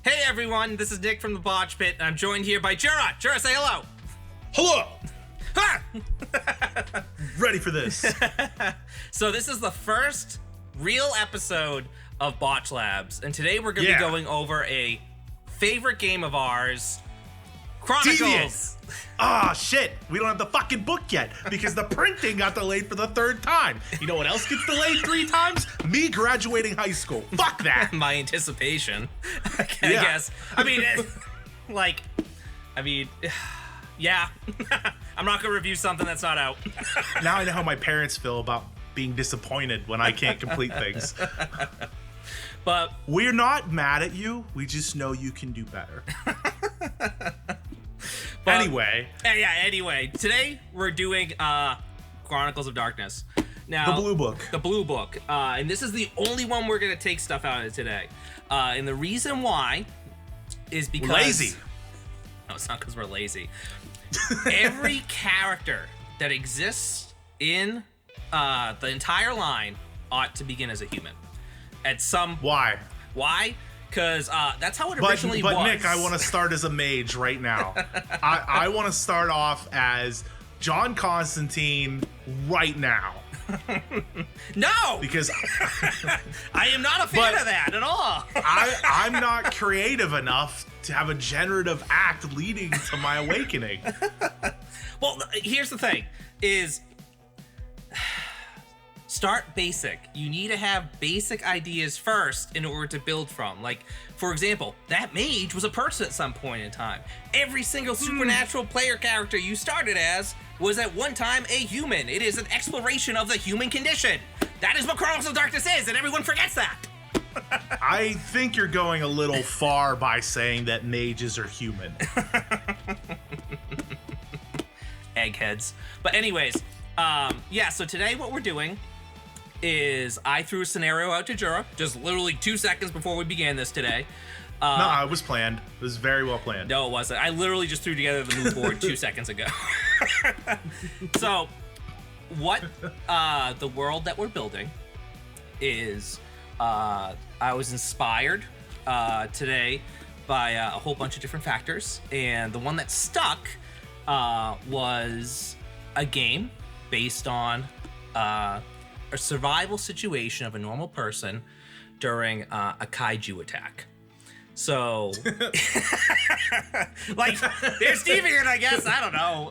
Hey everyone, this is Nick from the Botch Pit, and I'm joined here by Jura. Jura, say hello. Hello. Ha! Ready for this. So this is the first real episode of Botch Labs, and today we're going to be going over a favorite game of ours, Chronicles. Devious. Ah, shit. We don't have the fucking book yet because the printing got delayed for the third time. You know what else gets delayed 3 times? Me graduating high school. Fuck that. My anticipation, I guess. I mean, yeah. I'm not going to review something that's not out. Now I know how my parents feel about being disappointed when I can't complete things. But we're not mad at you. We just know you can do better. Anyway, today we're doing Chronicles of Darkness. Now, the blue book. The blue book. And this is the only one we're going to take stuff out of today. And the reason why is because... We're lazy. No, it's not because we're lazy. Every character that exists in the entire line ought to begin as a human. At some... Why? Why? Because that's how it originally was. But Nick, I want to start as a mage right now. I want to start off as John Constantine right now. No! Because I am not a fan of that at all. I'm not creative enough to have a generative act leading to my awakening. Well, here's the thing, is... Start basic. You need to have basic ideas first in order to build from. Like, for example, that mage was a person at some point in time. Every single supernatural player character you started as was at one time a human. It is an exploration of the human condition. That is what Chronicles of Darkness is, and everyone forgets that. I think you're going a little far by saying that mages are human. Eggheads. But anyways, so today what we're doing is I threw a scenario out to Jura just literally 2 seconds before we began this today. No, it was planned. It was very well planned. No, it wasn't. I literally just threw together the mood board 2 seconds ago. So, what the world that we're building is, I was inspired today by a whole bunch of different factors, and the one that stuck was a game based on a survival situation of a normal person during a kaiju attack. So, like, there's deviant, I guess. I don't know.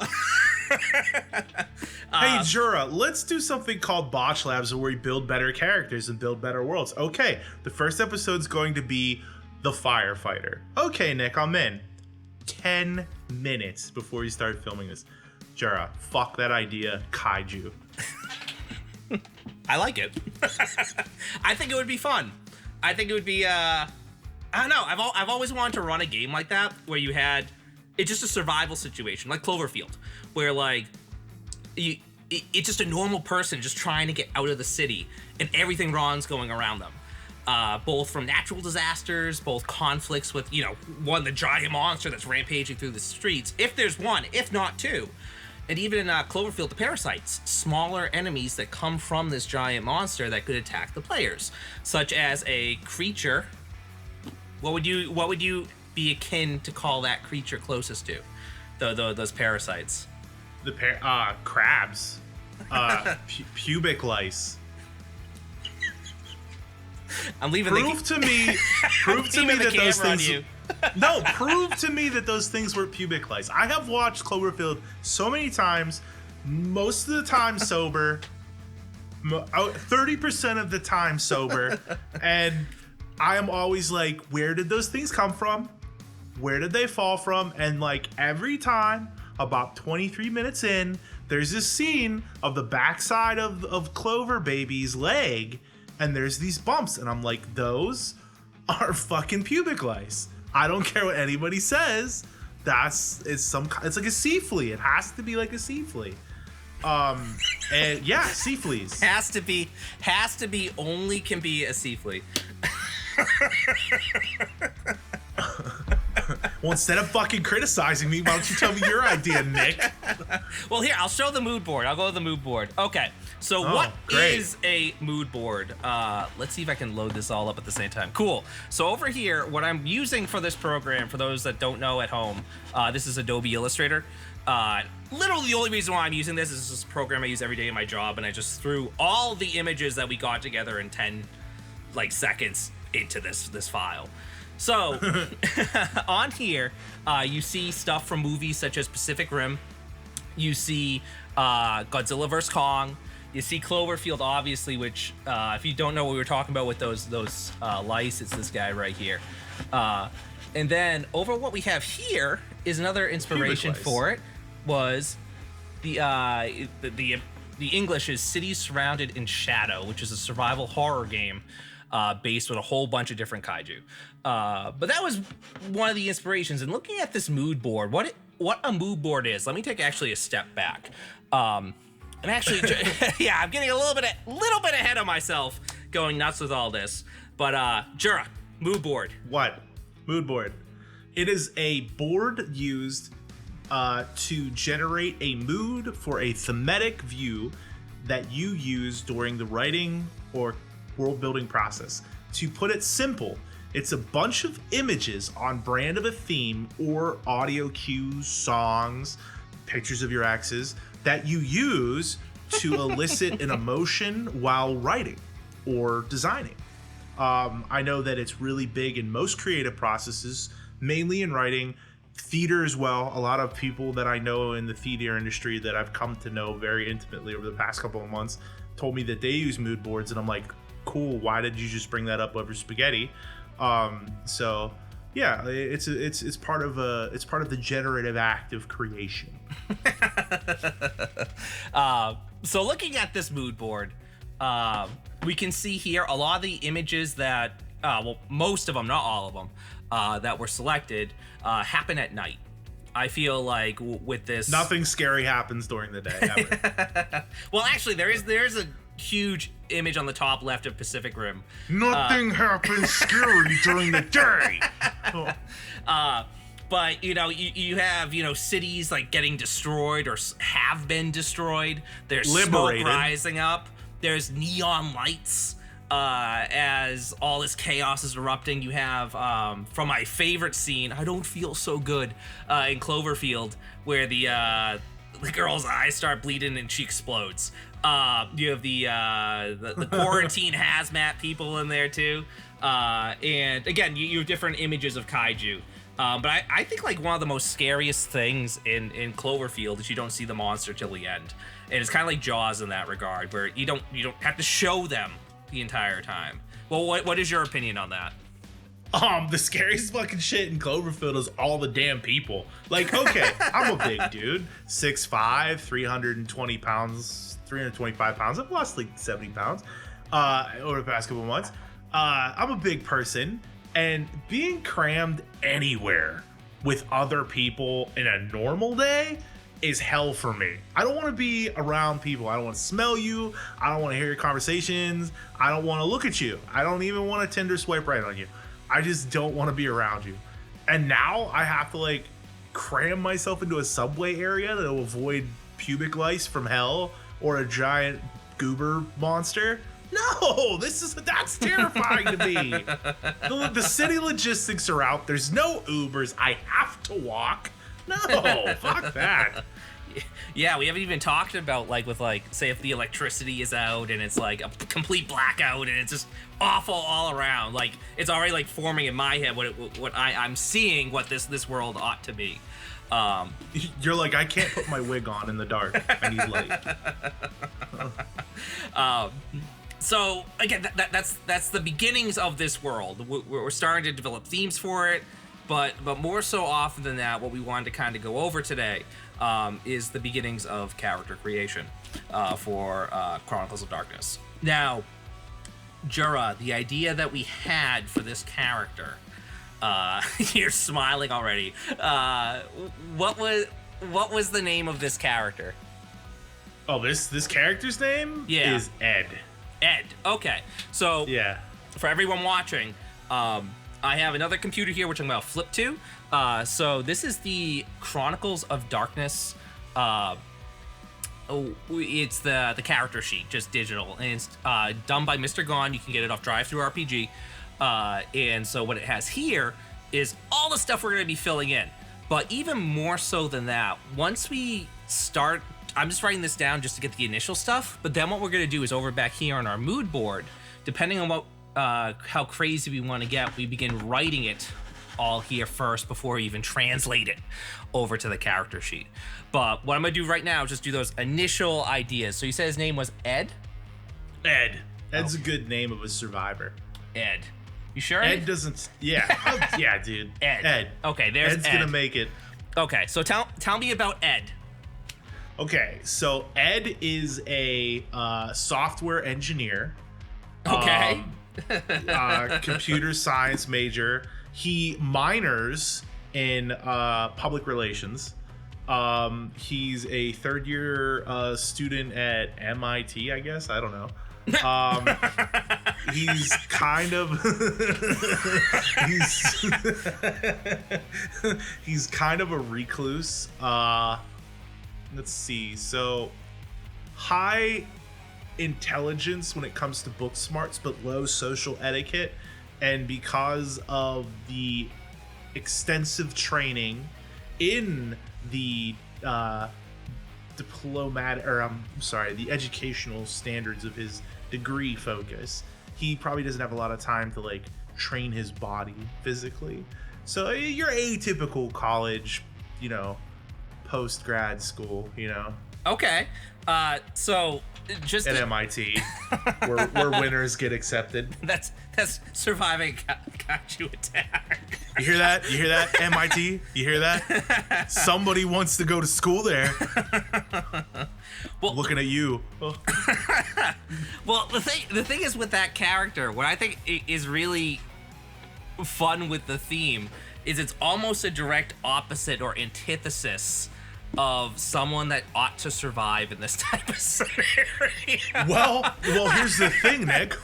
Hey, Jura, let's do something called Botch Labs where we build better characters and build better worlds. Okay, the first episode's going to be the firefighter. Okay, Nick, I'm in. 10 minutes before you start filming this. Jura, fuck that idea. Kaiju. I like it. I think it would be fun. I think it would be, I don't know. I've always wanted to run a game like that where you had, it's just a survival situation, like Cloverfield, where like, it's just a normal person just trying to get out of the city and everything wrong's going around them. Both from natural disasters, both conflicts with, the giant monster that's rampaging through the streets, if there's one, if not two. And even in Cloverfield, the parasites, smaller enemies that come from this giant monster that could attack the players, such as a creature. What would you be akin to call that creature closest to? Those parasites. Crabs. Pubic lice. I'm leaving. Prove to me that those things. No, prove to me that those things were pubic lice. I have watched Cloverfield so many times, most of the time sober, 30% of the time sober, and I am always like, where did those things come from? Where did they fall from? And like every time, about 23 minutes in, there's this scene of the backside of Clover Baby's leg, and there's these bumps, and I'm like, those are fucking pubic lice. I don't care what anybody says. It's like a sea flea. It has to be like a sea flea. And yeah, sea fleas. Has to be, only can be a sea flea. Well, instead of fucking criticizing me, why don't you tell me your idea, Nick? Well, here, I'll show the mood board. I'll go with the mood board. Okay, so what is a mood board? Let's see if I can load this all up at the same time. Cool. So over here, what I'm using for this program, for those that don't know at home, this is Adobe Illustrator. Literally the only reason why I'm using this is this program I use every day in my job, and I just threw all the images that we got together in 10 seconds into this file. So on here, you see stuff from movies such as Pacific Rim. You see Godzilla vs. Kong. You see Cloverfield, obviously, which if you don't know what we were talking about with those lice, it's this guy right here. And then over what we have here is another inspiration for it was the English is Cities Surrounded in Shadow, which is a survival horror game based with a whole bunch of different kaiju. But that was one of the inspirations. And looking at this mood board, what a mood board is, let me take actually a step back. I'm actually, yeah, I'm getting a little bit ahead of myself, going nuts with all this. But Jura, mood board. What? Mood board. It is a board used to generate a mood for a thematic view that you use during the writing or world building process. To put it simple, it's a bunch of images on brand of a theme or audio cues, songs, pictures of your exes that you use to elicit an emotion while writing or designing. I know that it's really big in most creative processes, mainly in writing, theater as well. A lot of people that I know in the theater industry that I've come to know very intimately over the past couple of months told me that they use mood boards, and I'm like, cool, why did you just bring that up over spaghetti? So yeah, it's part of the generative act of creation. So looking at this mood board, we can see here a lot of the images that, well, most of them, not all of them, that were selected, happen at night. I feel like with this, nothing scary happens during the day ever. Well, actually, there is a huge image on the top left of Pacific Rim. Nothing happens scary during the day. But you have cities like getting destroyed or have been destroyed. There's liberated. Smoke rising up. There's neon lights as all this chaos is erupting. You have from my favorite scene, I Don't Feel So Good, in Cloverfield, where the girl's eyes start bleeding and she explodes. You have the quarantine hazmat people in there too, and again you have different images of kaiju. But I think like one of the most scariest things in Cloverfield is you don't see the monster till the end, and it's kind of like Jaws in that regard, where you don't have to show them the entire time. Well, what is your opinion on that? The scariest fucking shit in Cloverfield is all the damn people. Like, okay, I'm a big dude, 6'5", 320 pounds, 325 pounds. I've lost like 70 pounds over the past couple of months. I'm a big person, and being crammed anywhere with other people in a normal day is hell for me. I don't want to be around people. I don't want to smell you. I don't want to hear your conversations. I don't want to look at you. I don't even want to Tinder swipe right on you. I just don't want to be around you. And now I have to like cram myself into a subway area to avoid pubic lice from hell or a giant goober monster. No, that's terrifying to me. The city logistics are out. There's no Ubers. I have to walk. No, fuck that. Yeah, we haven't even talked about say if the electricity is out and it's like a complete blackout and it's just awful all around. Like it's already like forming in my head what I'm seeing what this world ought to be. You're like, I can't put my wig on in the dark. I need light. So again, that's the beginnings of this world. We're starting to develop themes for it, but more so often than that, what we wanted to kind of go over today is the beginnings of character creation for Chronicles of Darkness. Now, Jura, the idea that we had for this character, you're smiling already. What was the name of this character? Oh, this character's name is Ed. Ed. Okay. So yeah, for everyone watching, I'm I have another computer here, which I'm going to flip to. So this is the Chronicles of Darkness. It's the character sheet, just digital, and it's done by MrGone. You can get it off DriveThruRPG. And so what it has here is all the stuff we're going to be filling in. But even more so than that, once we start, I'm just writing this down just to get the initial stuff. But then what we're going to do is over back here on our mood board, depending on what how crazy we want to get, we begin writing it all here first before we even translate it over to the character sheet. But what I'm going to do right now is just do those initial ideas. So you said his name was Ed? Ed. Ed's a good name of a survivor. Ed. You sure? Ed doesn't. Yeah. Oh, yeah, dude. Ed. Okay, there's Ed's Ed. gonna make it. Okay, so tell me about Ed. Okay, so Ed is a software engineer. Okay. Computer science major. He minors in public relations. He's a third-year student at MIT, I guess. I don't know. He's kind of he's kind of a recluse. Let's see. So high intelligence when it comes to book smarts, but low social etiquette. And because of the extensive training in the the educational standards of his degree focus, he probably doesn't have a lot of time to like train his body physically. So you're atypical college, post grad school, Okay. So just at MIT, where winners get accepted. That's surviving Kaiju attack. You hear that? You hear that? MIT? You hear that? Somebody wants to go to school there. Well, looking at you. Well, the thing is with that character, what I think is really fun with the theme is it's almost a direct opposite or antithesis of someone that ought to survive in this type of scenario. Well, here's the thing, Nick.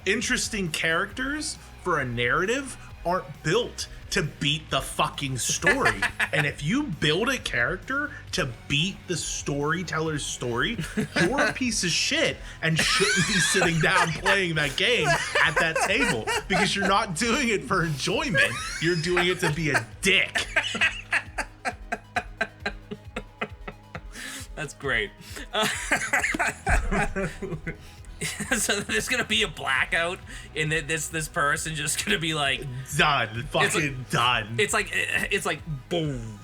Interesting characters for a narrative aren't built to beat the fucking story. And if you build a character to beat the storyteller's story, you're a piece of shit and shouldn't be sitting down playing that game at that table, because you're not doing it for enjoyment. You're doing it to be a dick. That's great. So there's gonna be a blackout, and this person just gonna be like done, done. It's like boom.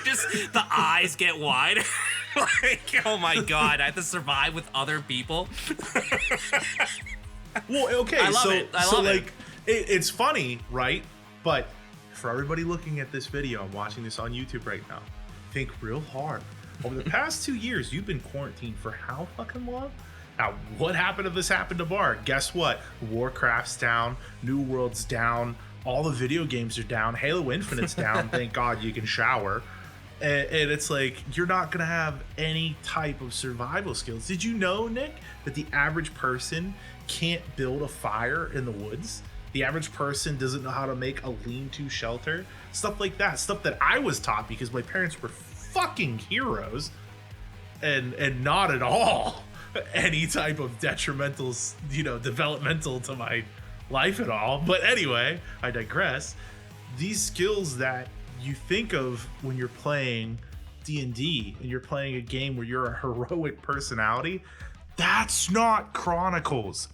Just the eyes get wide. Like, oh my god, I have to survive with other people. Well, okay, I love it. It's funny, right? But for everybody looking at this video and watching this on YouTube right now, think real hard. Over the past 2 years, you've been quarantined for how fucking long? Now, what happened if this happened to Bar? Guess what? Warcraft's down, New World's down, all the video games are down, Halo Infinite's down, thank God you can shower. And it's like, you're not gonna have any type of survival skills. Did you know, Nick, that the average person can't build a fire in the woods? The average person doesn't know how to make a lean-to shelter? Stuff like that. Stuff that I was taught because my parents were fucking heroes, and not at all any type of detrimental, developmental to my life at all. But anyway, I digress. These skills that you think of when you're playing D&D and you're playing a game where you're a heroic personality, that's not Chronicles.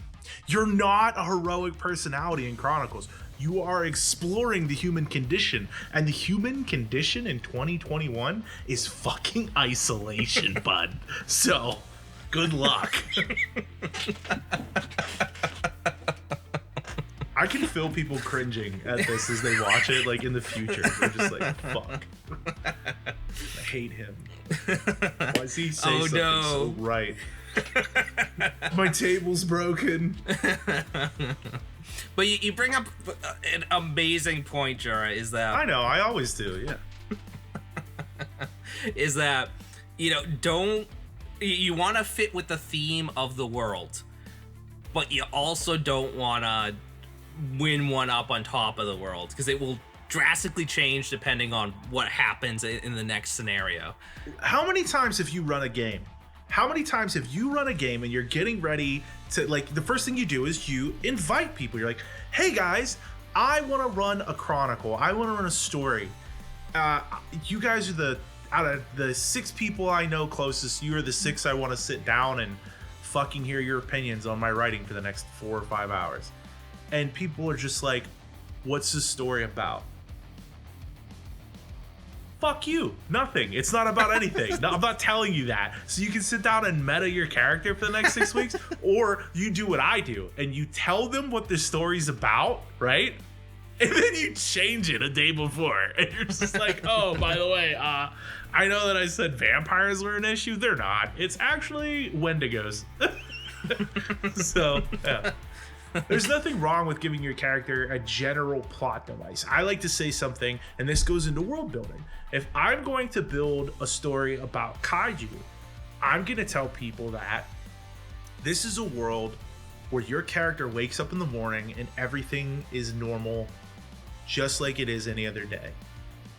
You're not a heroic personality in Chronicles. You are exploring the human condition, and the human condition in 2021 is fucking isolation, bud. So, good luck. I can feel people cringing at this as they watch it, like in the future. They're just like, fuck. I hate him. Why does he say something so right? My table's broken. But you bring up an amazing point, Jura, is that... I know, I always do, yeah. Is that, you want to fit with the theme of the world, but you also don't want to win one up on top of the world, because it will drastically change depending on what happens in the next scenario. How many times have you run a game? How many times have you run a game and you're getting ready to, like, the first thing you do is you invite people. You're like, hey guys, I want to run a Chronicle. I want to run a story. You guys are out of the 6 people I know closest, you are the 6 I want to sit down and fucking hear your opinions on my writing for the next 4 or 5 hours. And people are just like, what's the story about? Fuck you. Nothing. It's not about anything. No, I'm not telling you that. So you can sit down and meta your character for the next 6 weeks, or you do what I do and you tell them what the story's about, right? And then you change it a day before. And you're just like, oh, by the way, I know that I said vampires were an issue. They're not. It's actually Wendigos. So, yeah. There's nothing wrong with giving your character a general plot device. I like to say something, and this goes into world building. If I'm going to build a story about Kaiju, I'm going to tell people that this is a world where your character wakes up in the morning and everything is normal, just like it is any other day.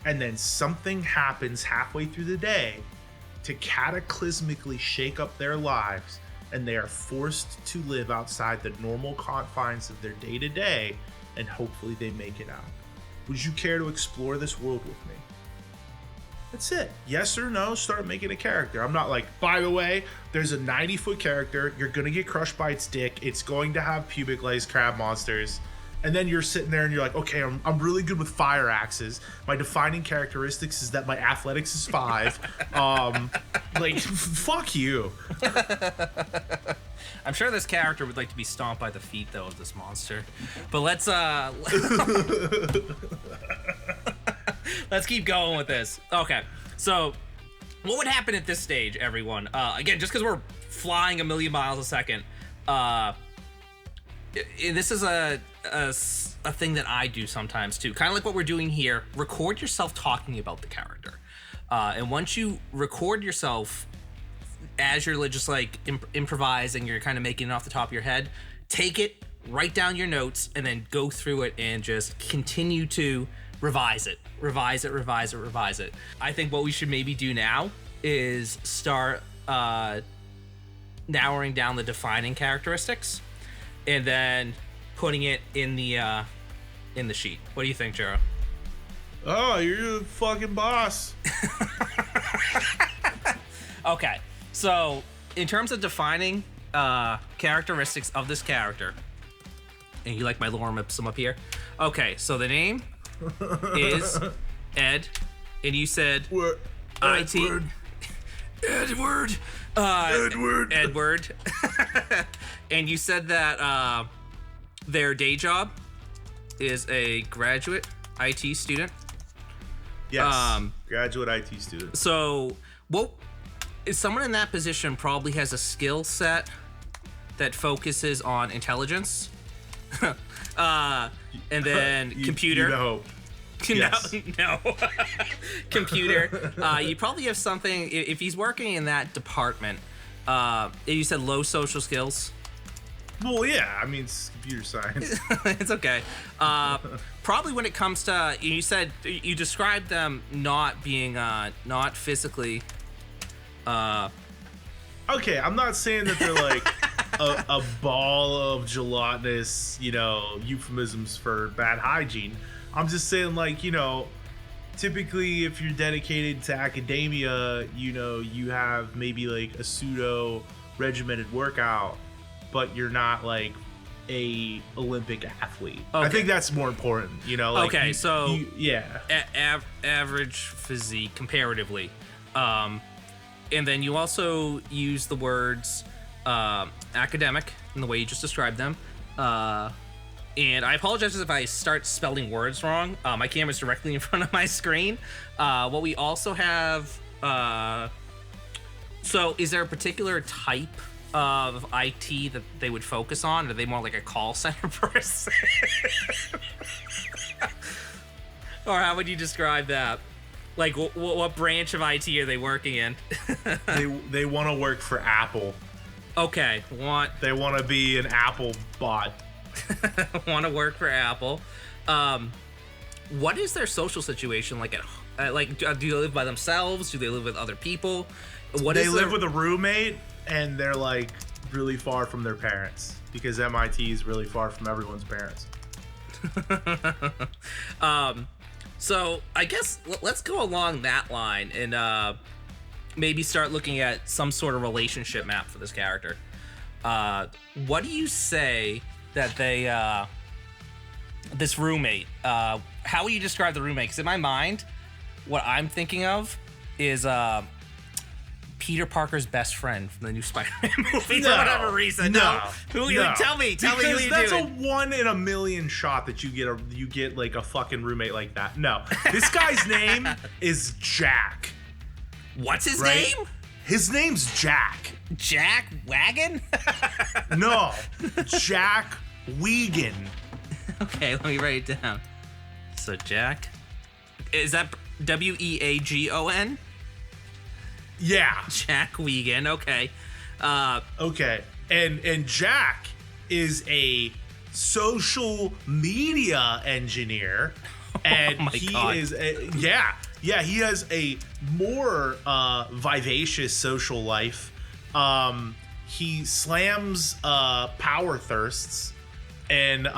And then something happens halfway through the day to cataclysmically shake up their lives, and they are forced to live outside the normal confines of their day-to-day, and hopefully they make it out. Would you care to explore this world with me? That's it. Yes or no, start making a character. I'm not like, by the way, there's a 90-foot character, you're gonna get crushed by its dick, it's going to have pubic lace crab monsters, and then you're sitting there and you're like, okay, I'm really good with fire axes. My defining characteristics is that my athletics is 5. Like, fuck you. I'm sure this character would like to be stomped by the feet, though, of this monster. But let's let's keep going with this. Okay, so what would happen at this stage, everyone? Again, just because we're flying a million miles a second, this is a thing that I do sometimes too. Kind of like what we're doing here. Record yourself talking about the character, and once you record yourself as you're just like improvising, you're kind of making it off the top of your head. Take it, write down your notes, and then go through it and just continue to revise it. I think what we should maybe do now is start narrowing down the defining characteristics, and then putting it in the sheet. What do you think, Jura? Oh, you're the fucking boss. Okay, so in terms of defining characteristics of this character, and you like my lorem ipsum up here? Okay, so the name is Ed, and you said Edward. Edward. And you said that their day job is a graduate IT student. Yes, graduate IT student. So, what is someone in that position probably has a skill set that focuses on intelligence, and then computer. You know. Yes. No. Computer. You probably have something if he's working in that department. You said low social skills. Well, yeah. I mean, it's computer science. It's okay. Probably when it comes to, you said you described them not being not physically. Okay, I'm not saying that they're like a ball of gelatinous, euphemisms for bad hygiene. I'm just saying, like, typically if you're dedicated to academia, you have maybe like a pseudo regimented workout, but you're not like a Olympic athlete. Okay. I think that's more important, like, okay, yeah. Average physique comparatively. And then you also use the words academic in the way you just described them. And I apologize if I start spelling words wrong. My camera's directly in front of my screen. What we also have... so is there a particular type of IT that they would focus on? Are they more like a call center person? Or how would you describe that? Like, what branch of IT are they working in? They want to work for Apple. Okay, They want to be an Apple bot. want to work for Apple. What is their social situation like? Do they live by themselves? Do they live with other people? They live with a roommate, and they're like really far from their parents because MIT is really far from everyone's parents. So I guess let's go along that line and maybe start looking at some sort of relationship map for this character. What do you say that they this roommate, how would you describe the roommate? Because in my mind, what I'm thinking of is Peter Parker's best friend from the new Spider-Man movie for whatever reason. No. Tell me who you Because that's do. a 1 in a million shot that you get like a fucking roommate like that. No, this guy's name is Jack. What's his Right? name? His name's Jack. Jack Wagon? No, Jack Wiegand. Okay, let me write it down. So Jack, is that Weagon? Yeah. Jack Wiegand. Okay. Okay. And Jack is a social media engineer, and my he God. is he has a more vivacious social life. He slams power thirsts, and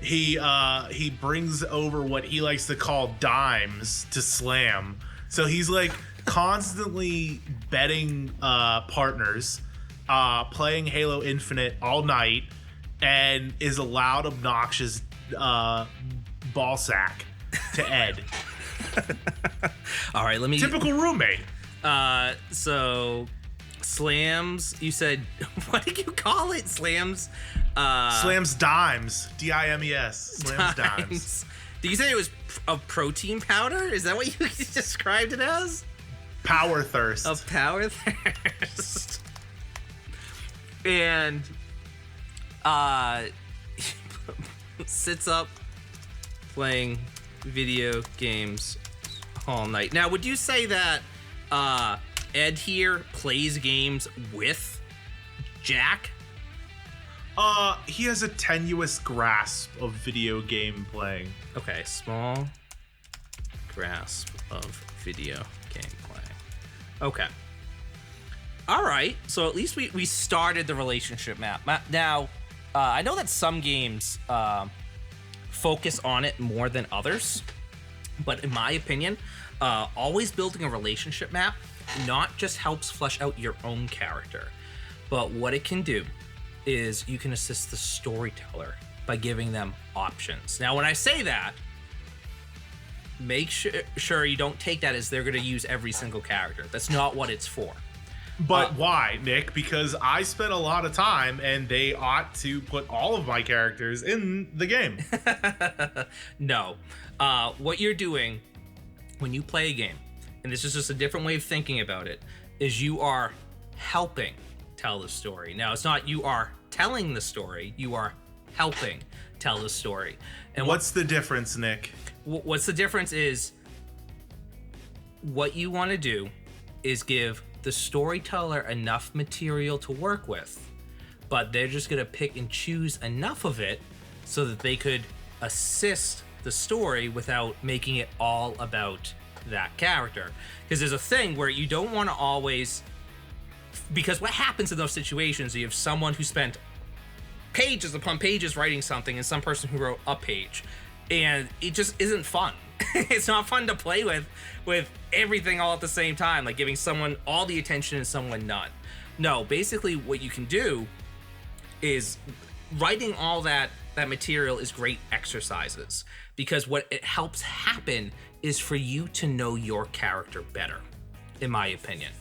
he brings over what he likes to call dimes to slam. So he's like constantly betting partners, playing Halo Infinite all night, and is a loud, obnoxious ball sack to Ed. All right, let me. Typical roommate. So slams. You said what did you call it? Slams. Slams dimes. Dimes. Slams dimes. Did you say it was a protein powder? Is that what you described it as? Power thirst. A power thirst. And sits up playing video games all night. Now, would you say that Ed here plays games with Jack? He has a tenuous grasp of video game playing. Okay, small grasp of video game playing. Okay. All right, so at least we started the relationship map. Now, I know that some games focus on it more than others, but in my opinion, always building a relationship map not just helps flesh out your own character, but what it can do is you can assist the storyteller by giving them options. Now, when I say that, make sure you don't take that as they're going to use every single character. That's not what it's for. But why, Nick? Because I spent a lot of time, and they ought to put all of my characters in the game. No. What you're doing when you play a game, and this is just a different way of thinking about it, is you are helping tell the story. Now, it's not you are telling the story, you are helping tell the story. And what's the difference, Nick? What's the difference is what you want to do is give the storyteller enough material to work with, but they're just going to pick and choose enough of it so that they could assist the story without making it all about that character. Because there's a thing where you don't want to always, because what happens in those situations, you have someone who spent pages upon pages writing something and some person who wrote a page, and it just isn't fun. It's not fun to play with everything all at the same time, like giving someone all the attention and someone none. No, basically what you can do is writing all that material is great exercises, because what it helps happen is for you to know your character better, in my opinion.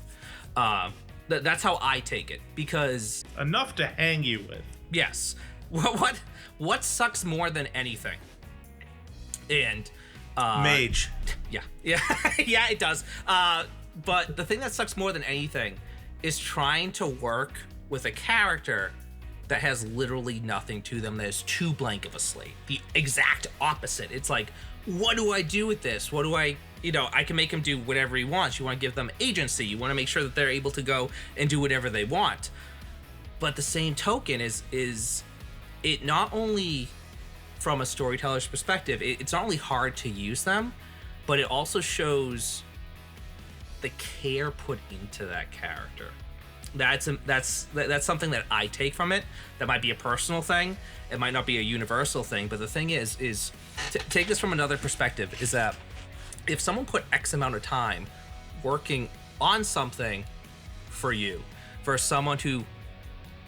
That's how I take it, because enough to hang you with. Yes. What sucks more than anything? And mage. Yeah, yeah, it does. But the thing that sucks more than anything is trying to work with a character that has literally nothing to them, that is too blank of a slate. The exact opposite. It's like, what do I do with this? What do I can make him do whatever he wants. You want to give them agency. You want to make sure that they're able to go and do whatever they want. But the same token is it not only, from a storyteller's perspective, it's not only hard to use them, but it also shows the care put into that character. That's something that I take from it. That might be a personal thing. It might not be a universal thing. But the thing is take this from another perspective, is that if someone put X amount of time working on something for you, for someone who,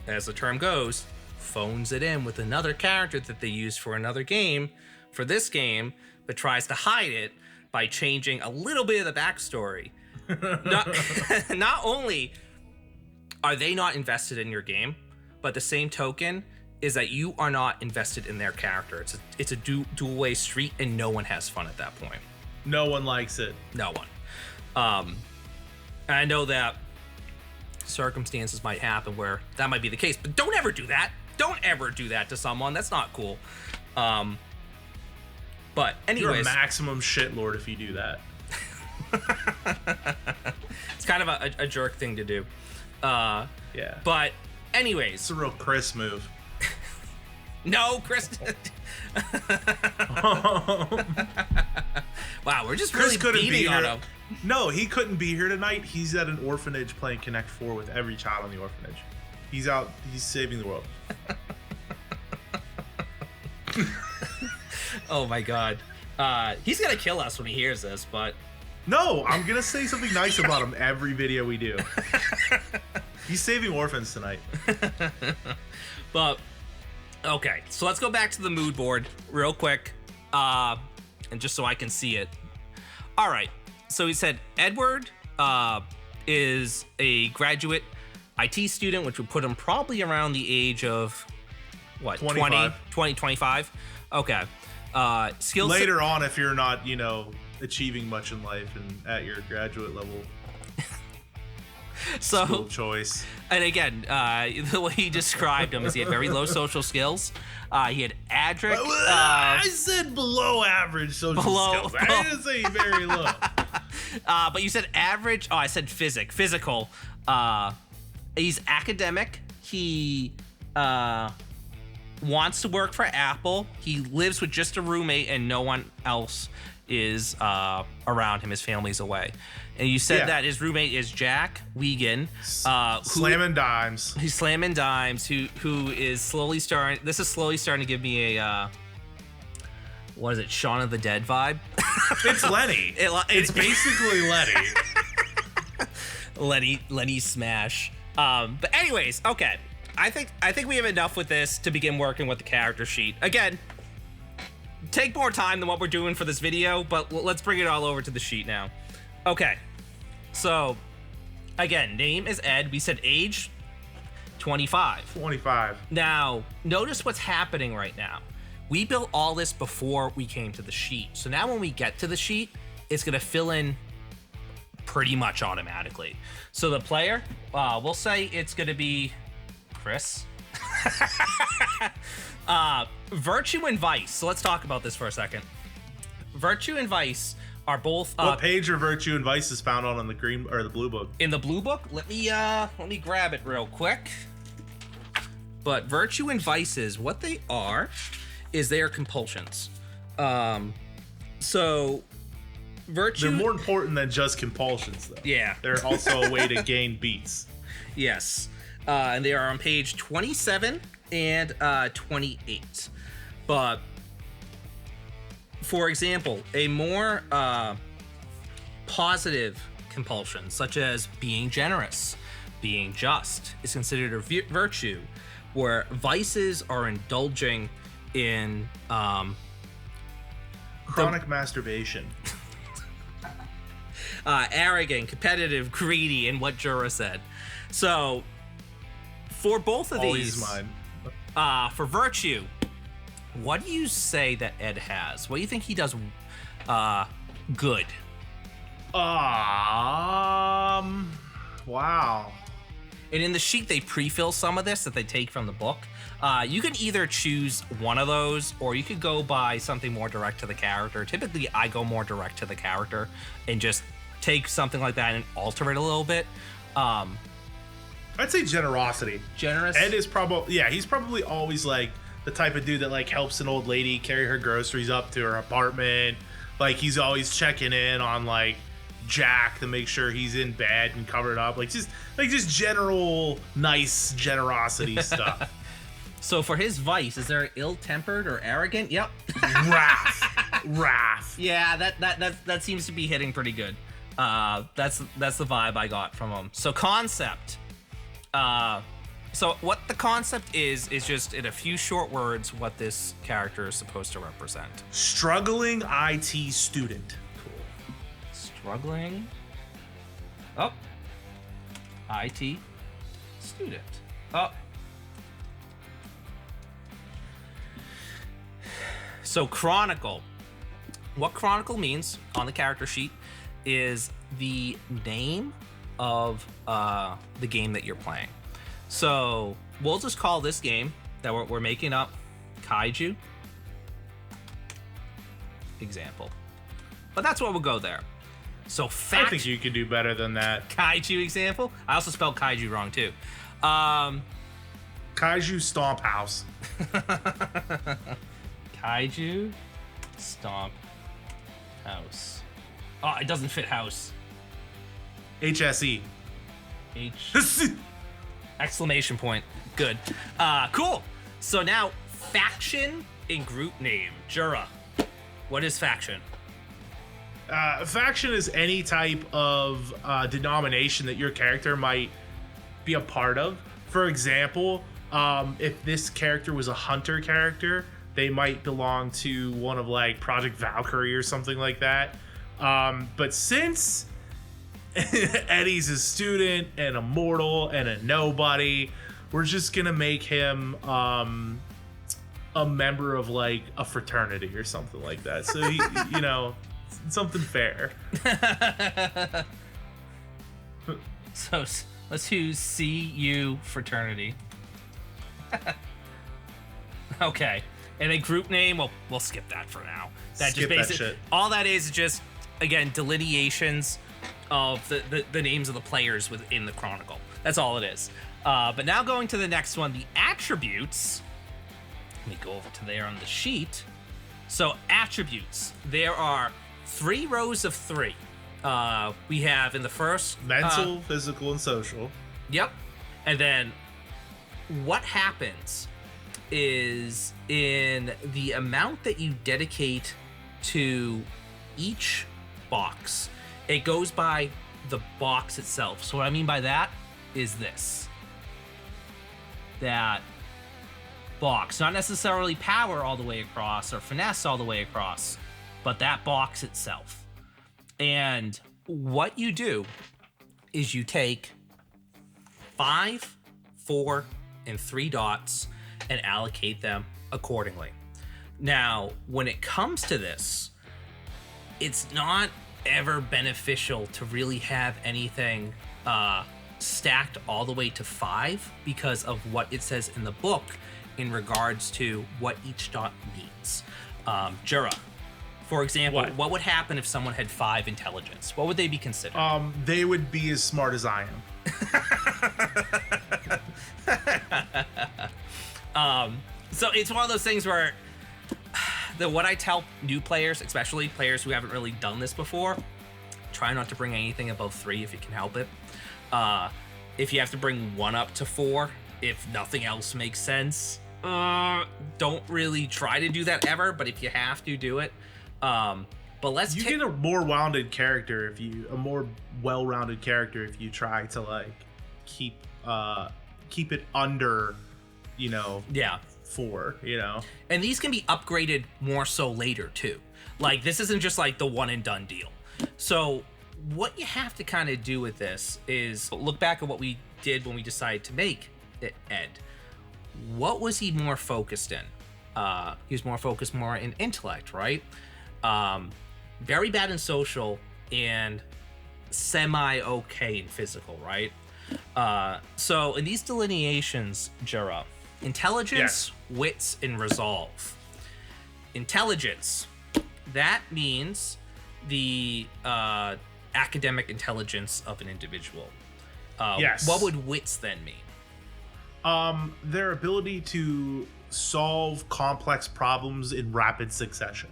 as the term goes, phones it in with another character that they use for another game, for this game, but tries to hide it by changing a little bit of the backstory. Not only are they not invested in your game, but the same token is that you are not invested in their character. It's a dual-way street, and no one has fun at that point. No one likes it. No one. And I know that circumstances might happen where that might be the case, but don't ever do that. Don't ever do that to someone. That's not cool. But anyways, you're a maximum shitlord if you do that. It's kind of a jerk thing to do. Yeah. But anyways, it's a real Chris move. No, Chris. Wow, we're just really beating on him. No, he couldn't be here tonight. He's at an orphanage playing Connect 4 with every child in the orphanage. He's out. He's saving the world. Oh my god. He's gonna kill us when he hears this, but no, I'm gonna say something nice about him every video we do. He's saving orphans tonight. But okay, so let's go back to the mood board real quick, and just so I can see it. All right, so he said Edward is a graduate IT student, which would put him probably around the age of what, 25. 20, 25. Okay. Skills later on, if you're not, achieving much in life and at your graduate level. So school choice. And again, the way he described him is he had very low social skills. He had Adric. I said below average social skills. I didn't say very low. But you said average. Oh, I said physical. He's academic. He wants to work for Apple. He lives with just a roommate and no one else is around him. His family's away. And you said that his roommate is Jack Wiegand. Slamming dimes. He's slamming dimes, who is slowly starting... This is slowly starting to give me a... what is it? Shaun of the Dead vibe? It's Lenny. It's basically Lenny. Lenny Smash. But anyways, okay. I think we have enough with this to begin working with the character sheet. Again, take more time than what we're doing for this video, but let's bring it all over to the sheet now. Okay, so again, name is Ed. We said age 25. 25. Now, notice what's happening right now. We built all this before we came to the sheet. So now when we get to the sheet, it's gonna fill in pretty much automatically. So the player, we'll say it's gonna be Chris. Virtue and Vice. So let's talk about this for a second. Virtue and Vice are both. What page are Virtue and Vice is found on the green or the blue book? In the blue book, let me grab it real quick. But Virtue and Vices, what they are, is they are compulsions. So Virtue. They're more important than just compulsions, though. Yeah. They're also a way to gain beats. Yes. And they are on page 27 and 28. But for example, a more positive compulsion, such as being generous, being just, is considered a virtue, where vices are indulging in chronic masturbation. Arrogant, competitive, greedy, and what Jura said. So for both of these, for virtue, what do you say that Ed has? What do you think he does good? Wow. And in the sheet, they pre-fill some of this that they take from the book. You can either choose one of those, or you could go by something more direct to the character. Typically, I go more direct to the character and just take something like that and alter it a little bit. I'd say generosity. Generous? Ed is probably, he's probably always like the type of dude that like helps an old lady carry her groceries up to her apartment. Like he's always checking in on like Jack to make sure he's in bed and covered up. Like just general nice generosity stuff. So for his vice, is there ill-tempered or arrogant? Yep. Wrath. Yeah, that seems to be hitting pretty good. That's the vibe I got from him. So concept. So what the concept is just in a few short words what this character is supposed to represent. Struggling IT student. Cool. Struggling. Oh. IT student. Oh. So Chronicle. What Chronicle means on the character sheet is the name of the game that you're playing. So we'll just call this game that we're making up Kaiju. Example. But that's what we'll go there. So I think you could do better than that. Kaiju example. I also spelled Kaiju wrong too. Kaiju Stomp House. Kaiju Stomp House. Oh, it doesn't fit house. HSE. Exclamation point. Good. Cool. So now, faction and group name. Jura. What is faction? Faction is any type of denomination that your character might be a part of. For example, if this character was a hunter character, they might belong to one of like Project Valkyrie or something like that. But since Eddie's a student and a mortal and a nobody, we're just gonna make him a member of like a fraternity or something like that. So he, you know, something fair. So let's use CU fraternity. Okay. And a group name, we'll skip that for now. Skip that shit. All that is just, again, delineations of the names of the players within the Chronicle. That's all it is. But now going to the next one, the attributes. Let me go over to there on the sheet. So attributes. There are 3 rows of 3. We have in the first... mental, physical, and social. Yep. And then what happens is in the amount that you dedicate to each box, it goes by the box itself. So what I mean by that is this. That box, not necessarily power all the way across or finesse all the way across, but that box itself. And what you do is you take 5, 4, and 3 dots and allocate them accordingly. Now, when it comes to this, it's not ever beneficial to really have anything stacked all the way to 5 because of what it says in the book in regards to what each dot means. Jura, for example, what would happen if someone had 5 intelligence? What would they be considered? They would be as smart as I am. So it's one of those things where what I tell new players, especially players who haven't really done this before, try not to bring anything above 3 if you can help it. If you have to bring 1 up to 4, if nothing else makes sense, don't really try to do that ever, but if you have to, do it. But let's get a more well-rounded character if you try to like keep it under, 4, And these can be upgraded more so later too. Like this isn't just like the one and done deal. So what you have to kind of do with this is look back at what we did when we decided to make it Ed. What was he more focused in? He was more focused in intellect, right? Very bad in social and semi-okay in physical, right? So in these delineations, Jura, intelligence, wits, and resolve. Intelligence, that means the academic intelligence of an individual. Yes. What would wits then mean? Their ability to solve complex problems in rapid succession.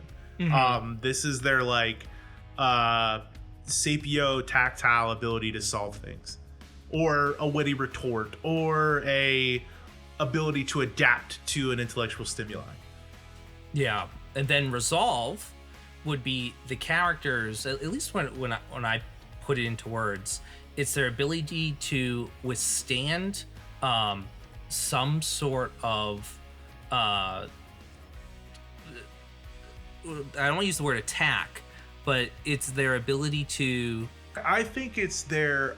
This is their like sapio-tactile ability to solve things, or a witty retort, or a ability to adapt to an intellectual stimuli. Yeah, and then resolve would be the characters, at least when I put it into words, it's their ability to withstand some sort of I don't want to use the word attack, but it's their ability to... I think it's their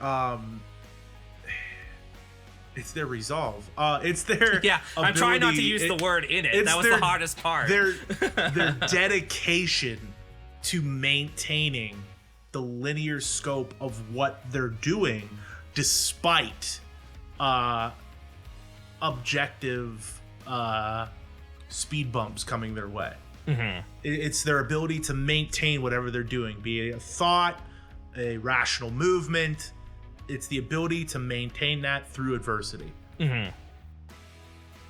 resolve. It's their yeah. I'm trying not to use the word in it. That was the hardest part. Their dedication to maintaining the linear scope of what they're doing, despite objective speed bumps coming their way. It's their ability to maintain whatever they're doing, be it a thought, a rational movement. It's the ability to maintain that through adversity. And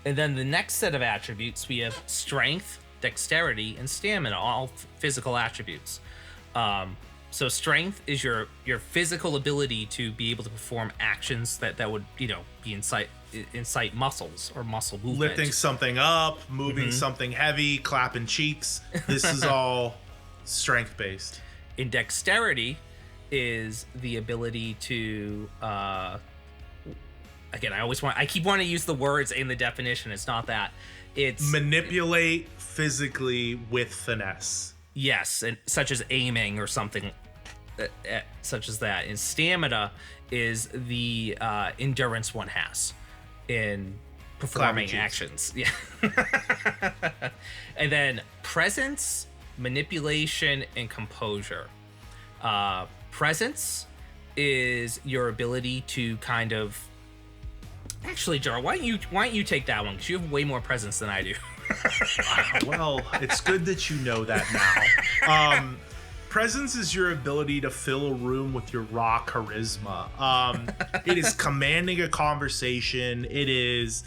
then the next set of attributes, we have strength, dexterity, and stamina, all physical attributes. So strength is your physical ability to be able to perform actions that would, be incite muscles or muscle movement. Lifting something up, moving something heavy, clapping cheeks. This is all strength based. In dexterity is the ability to again, I keep wanting to use the words in the definition. It's not that. It's manipulate physically with finesse. Yes, and such as aiming or something such as that. And stamina is the endurance one has in performing actions. Yeah. And then presence, manipulation, and composure. Presence is your ability to kind of... Actually, Jura, why don't you take that one? Because you have way more presence than I do. Well, it's good that you know that now. Presence is your ability to fill a room with your raw charisma. It is commanding a conversation. It is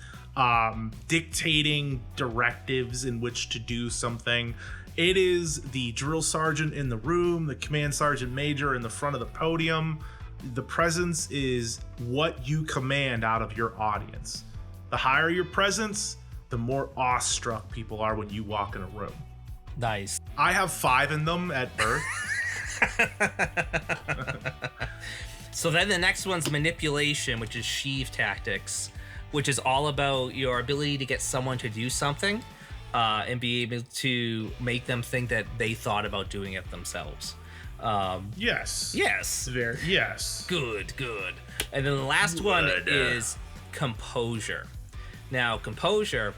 dictating directives in which to do something. It is the drill sergeant in the room, the command sergeant major in the front of the podium. The presence is what you command out of your audience. The higher your presence, the more awestruck people are when you walk in a room. Nice. I have 5 in them at birth. So then the next one's manipulation, which is sheave tactics, which is all about your ability to get someone to do something and be able to make them think that they thought about doing it themselves. Yes. Yes. Yes. Good. And then the last one is composure. Now, composure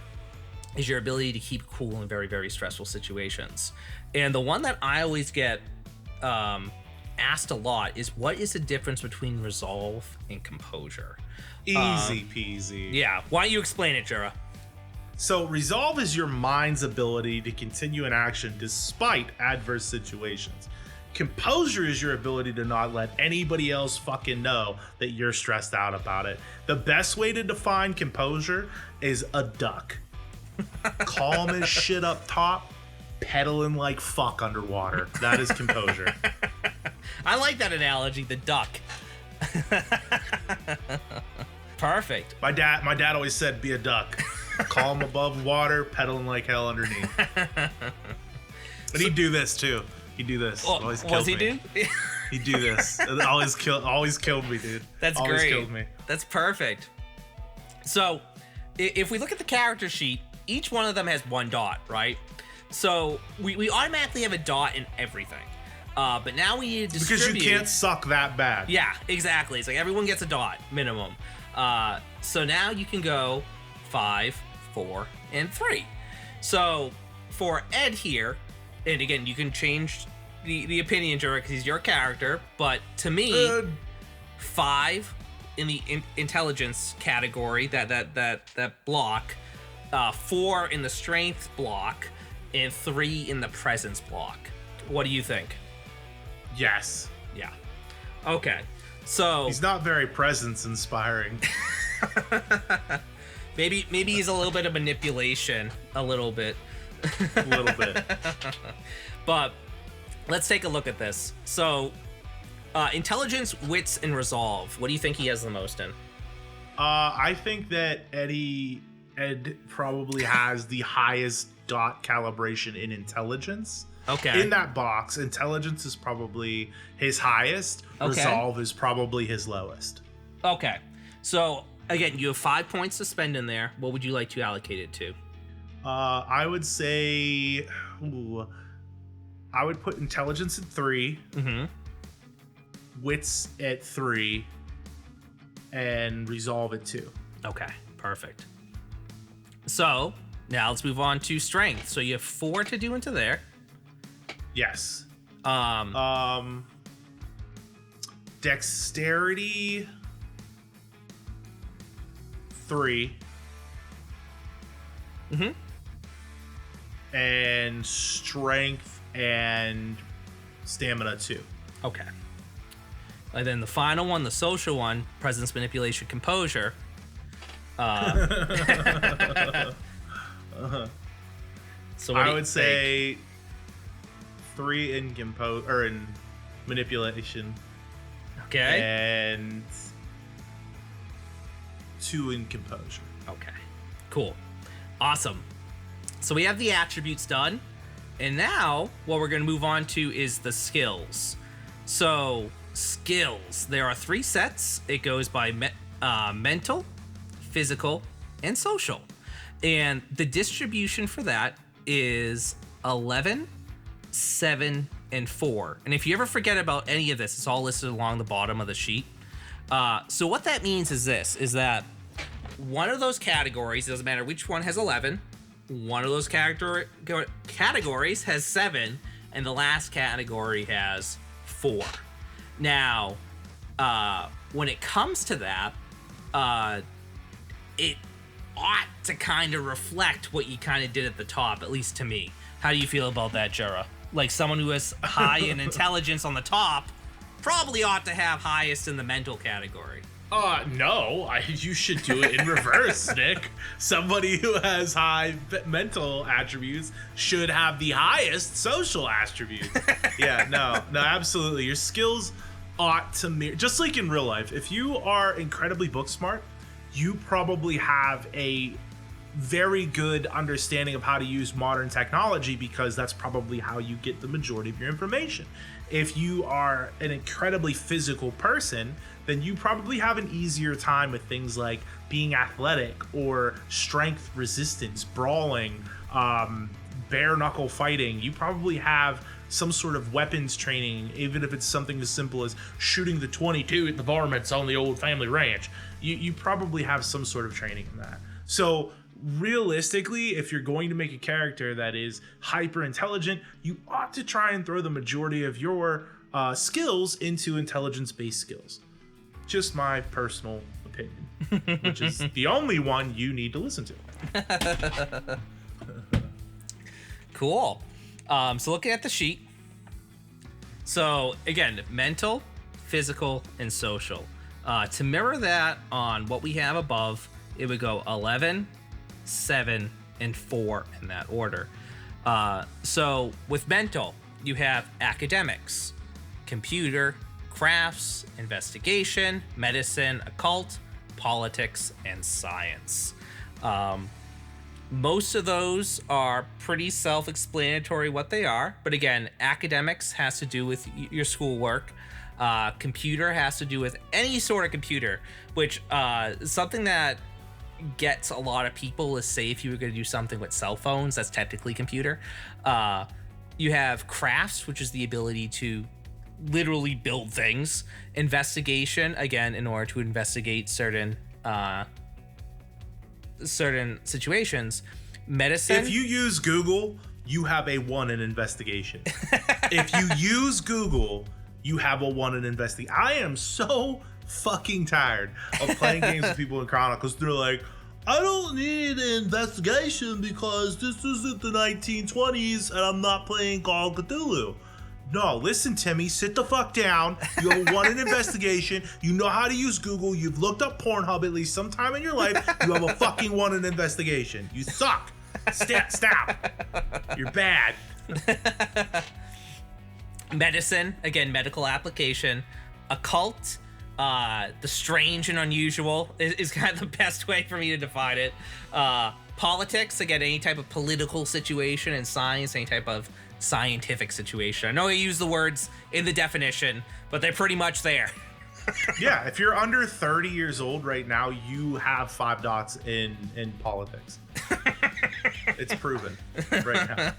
is your ability to keep cool in very, very stressful situations. And the one that I always get asked a lot is, what is the difference between resolve and composure? Easy peasy. Yeah. Why don't you explain it, Jura? So resolve is your mind's ability to continue an action despite adverse situations. Composure is your ability to not let anybody else fucking know that you're stressed out about it. The best way to define composure is a duck. Calm as shit up top, pedaling like fuck underwater. That is composure. I like that analogy, the duck. Perfect. My dad always said, be a duck. Calm above water, pedaling like hell underneath. But he'd do this too. He'd do this. What does he do? He'd do this. It always killed me, dude. That's always great. Killed me. That's perfect. So, if we look at the character sheet, each one of them has 1 dot, right? So we automatically have a dot in everything. But now we need to distribute. Because you can't suck that bad. Yeah, exactly. It's like everyone gets a dot minimum. So now you can go 5, 4, and 3. So for Ed here, and again, you can change the opinion, Jura, because he's your character. But to me, 5 in the intelligence category, that block, 4 in the strength block, and 3 in the presence block. What do you think? Yes. Yeah. Okay. So he's not very presence inspiring. Maybe he's a little bit of manipulation, a little bit. A little bit. But let's take a look at this. So, intelligence, wits, and resolve. What do you think he has the most in? I think that Ed probably has the highest dot calibration in intelligence. Okay. In that box, intelligence is probably his highest. Okay. Resolve is probably his lowest. Okay. So, again, you have 5 points to spend in there. What would you like to allocate it to? I would say... I would put intelligence at 3. Mm-hmm. Wits at 3. And resolve at 2. Okay, perfect. So, now let's move on to strength. So you have 4 to do into there. Yes. Dexterity 3. Mm-hmm. And strength and stamina 2. Okay. And then the final one, the social one, presence, manipulation, composure. So what I would say 3 in in manipulation. Okay. And 2 in composure. Okay. Cool. Awesome. So we have the attributes done. And now what we're going to move on to is the skills. So skills. There are 3 sets. It goes by mental, physical, and social. And the distribution for that is 11, 7, and 4. And if you ever forget about any of this, it's all listed along the bottom of the sheet. So what that means is this, is that one of those categories, it doesn't matter which one, has 11. One of those categories has 7, and the last category has 4. Now, when it comes to that, it ought to kind of reflect what you kind of did at the top, at least to me. How do you feel about that, Jura? Like, someone who has high in intelligence on the top probably ought to have highest in the mental category. No, you should do it in reverse, Nick. Somebody who has high mental attributes should have the highest social attributes. Yeah, no, absolutely. Your skills ought to mirror, just like in real life. If you are incredibly book smart, you probably have a very good understanding of how to use modern technology, because that's probably how you get the majority of your information. If you are an incredibly physical person, then you probably have an easier time with things like being athletic or strength resistance, brawling, bare knuckle fighting. You probably have some sort of weapons training, even if it's something as simple as shooting the 22 at the varmints on the old family ranch. You probably have some sort of training in that. So realistically, if you're going to make a character that is hyper intelligent, you ought to try and throw the majority of your skills into intelligence-based skills. Just my personal opinion, which is the only one you need to listen to. Cool. So looking at the sheet. So again, mental, physical, and social. To mirror that on what we have above, it would go 11, 7, and 4 in that order. So with mental, you have academics, computer, crafts, investigation, medicine, occult, politics, and science. Most of those are pretty self-explanatory what they are, but again, academics has to do with your schoolwork. Computer has to do with any sort of computer, which something that gets a lot of people is, say if you were going to do something with cell phones, that's technically computer. You have crafts, which is the ability to literally build things. Investigation, again, in order to investigate certain situations. Medicine. If you use Google, you have a 1 in investigation. If you use Google, you have a 1 in investigation. I am so fucking tired of playing games with people in Chronicles. They're like, I don't need an investigation because this isn't the 1920s and I'm not playing Call of Cthulhu. No, listen, Timmy, sit the fuck down. You have a 1 in investigation. You know how to use Google. You've looked up Pornhub at least sometime in your life. You have a fucking 1 in investigation. You suck. Stop. You're bad. Medicine, again, medical application. Occult, the strange and unusual is kind of the best way for me to define it. Politics, again, any type of political situation. And science, any type of scientific situation. I know I use the words in the definition, but they're pretty much there. Yeah, if you're under 30 years old right now, you have 5 dots in politics. It's proven right now.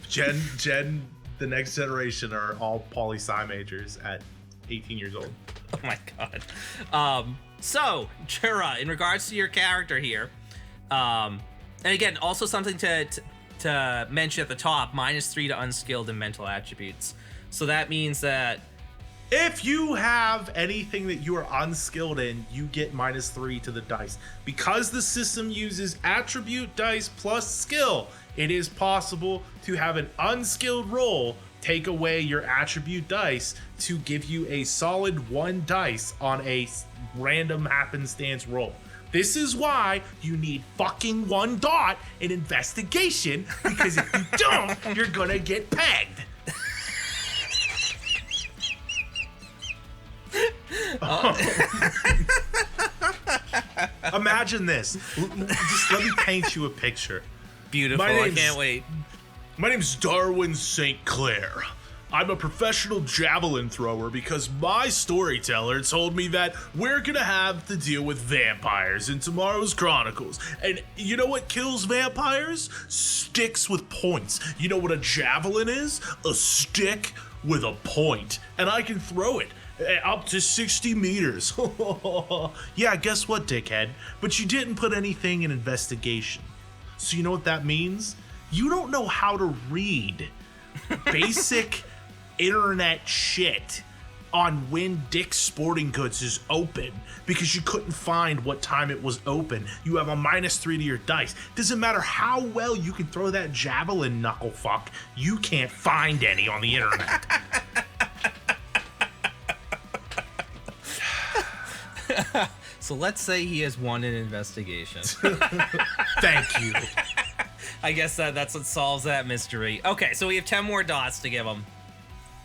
Gen, the next generation are all poli-sci majors at 18 years old. Oh my god. So, Jura, in regards to your character here, and again, also something to mention at the top, -3 to unskilled and mental attributes. So that means that if you have anything that you are unskilled in, you get -3 to the dice. Because the system uses attribute dice plus skill, it is possible to have an unskilled roll take away your attribute dice to give you a solid 1 dice on a random happenstance roll. This is why you need fucking 1 dot in investigation, because if you don't, you're gonna get pegged. Imagine this. Just let me paint you a picture. Beautiful. I can't wait. My name's Darwin St. Clair. I'm a professional javelin thrower because my storyteller told me that we're gonna have to deal with vampires in tomorrow's Chronicles. And you know what kills vampires? Sticks with points. You know what a javelin is? A stick with a point. And I can throw it up to 60 meters. Yeah, guess what, dickhead? But you didn't put anything in investigation. So you know what that means? You don't know how to read basic internet shit on when Dick's Sporting Goods is open because you couldn't find what time it was open. You have a -3 to your dice. Doesn't matter how well you can throw that javelin, knuckle fuck. You can't find any on the internet. So let's say he has 1 in investigation. Thank you. I guess that's what solves that mystery. Okay, so we have 10 more dots to give him.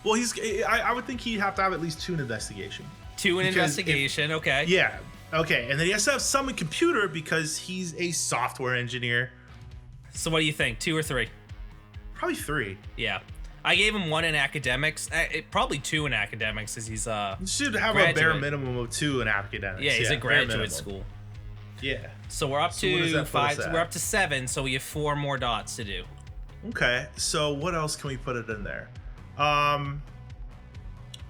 Well, I would think he'd have to have at least 2 in investigation. 2 in investigation, okay. Yeah, okay. And then he has to have some in computer because he's a software engineer. So what do you think, 2 or 3? Probably 3. Yeah. I gave him 1 in academics. Probably 2 in academics, as he's You should have graduate. a bare minimum of 2 in academics. Yeah, he's a graduate school. Yeah. So we're up to 5. We're up to 7. So we have 4 more dots to do. Okay. So what else can we put it in there?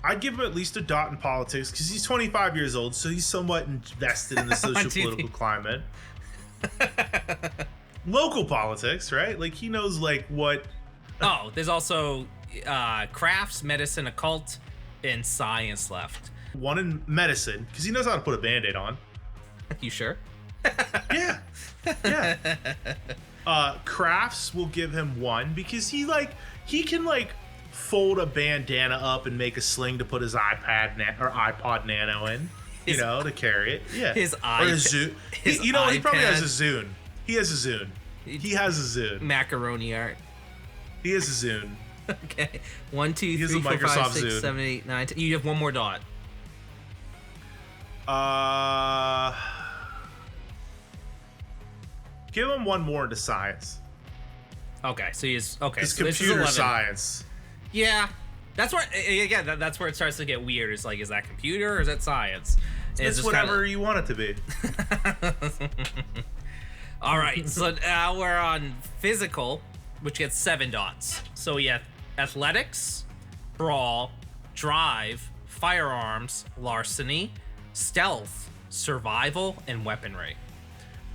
I'd give him at least a dot in politics because he's 25 years old, so he's somewhat invested in the social-political climate. Local politics, right? Like he knows like what. Oh, there's also crafts, medicine, occult, and science left. 1 in medicine because he knows how to put a band-aid on. You sure? Yeah. Crafts will give him 1 because he can fold a bandana up and make a sling to put his iPod Nano in, to carry it. Yeah. His iPad. Or a Zune. He probably has a Zune. He has a Zune. He has a Zune. Macaroni art. He has a Zune. Okay. 1, 2, He has 3, a 4, 5, Microsoft 6, Zune. 7, 8, 9, 10. You have 1 more dot. Give him 1 more into science. Okay, so he's okay. It's So this is computer 11. science. Yeah, that's where that's where it starts to get weird. It's like, is that computer or is that science? It's whatever you want it to be. All right, so now we're on physical, which gets 7 dots. So we have athletics, brawl, drive, firearms, larceny, stealth, survival, and weaponry.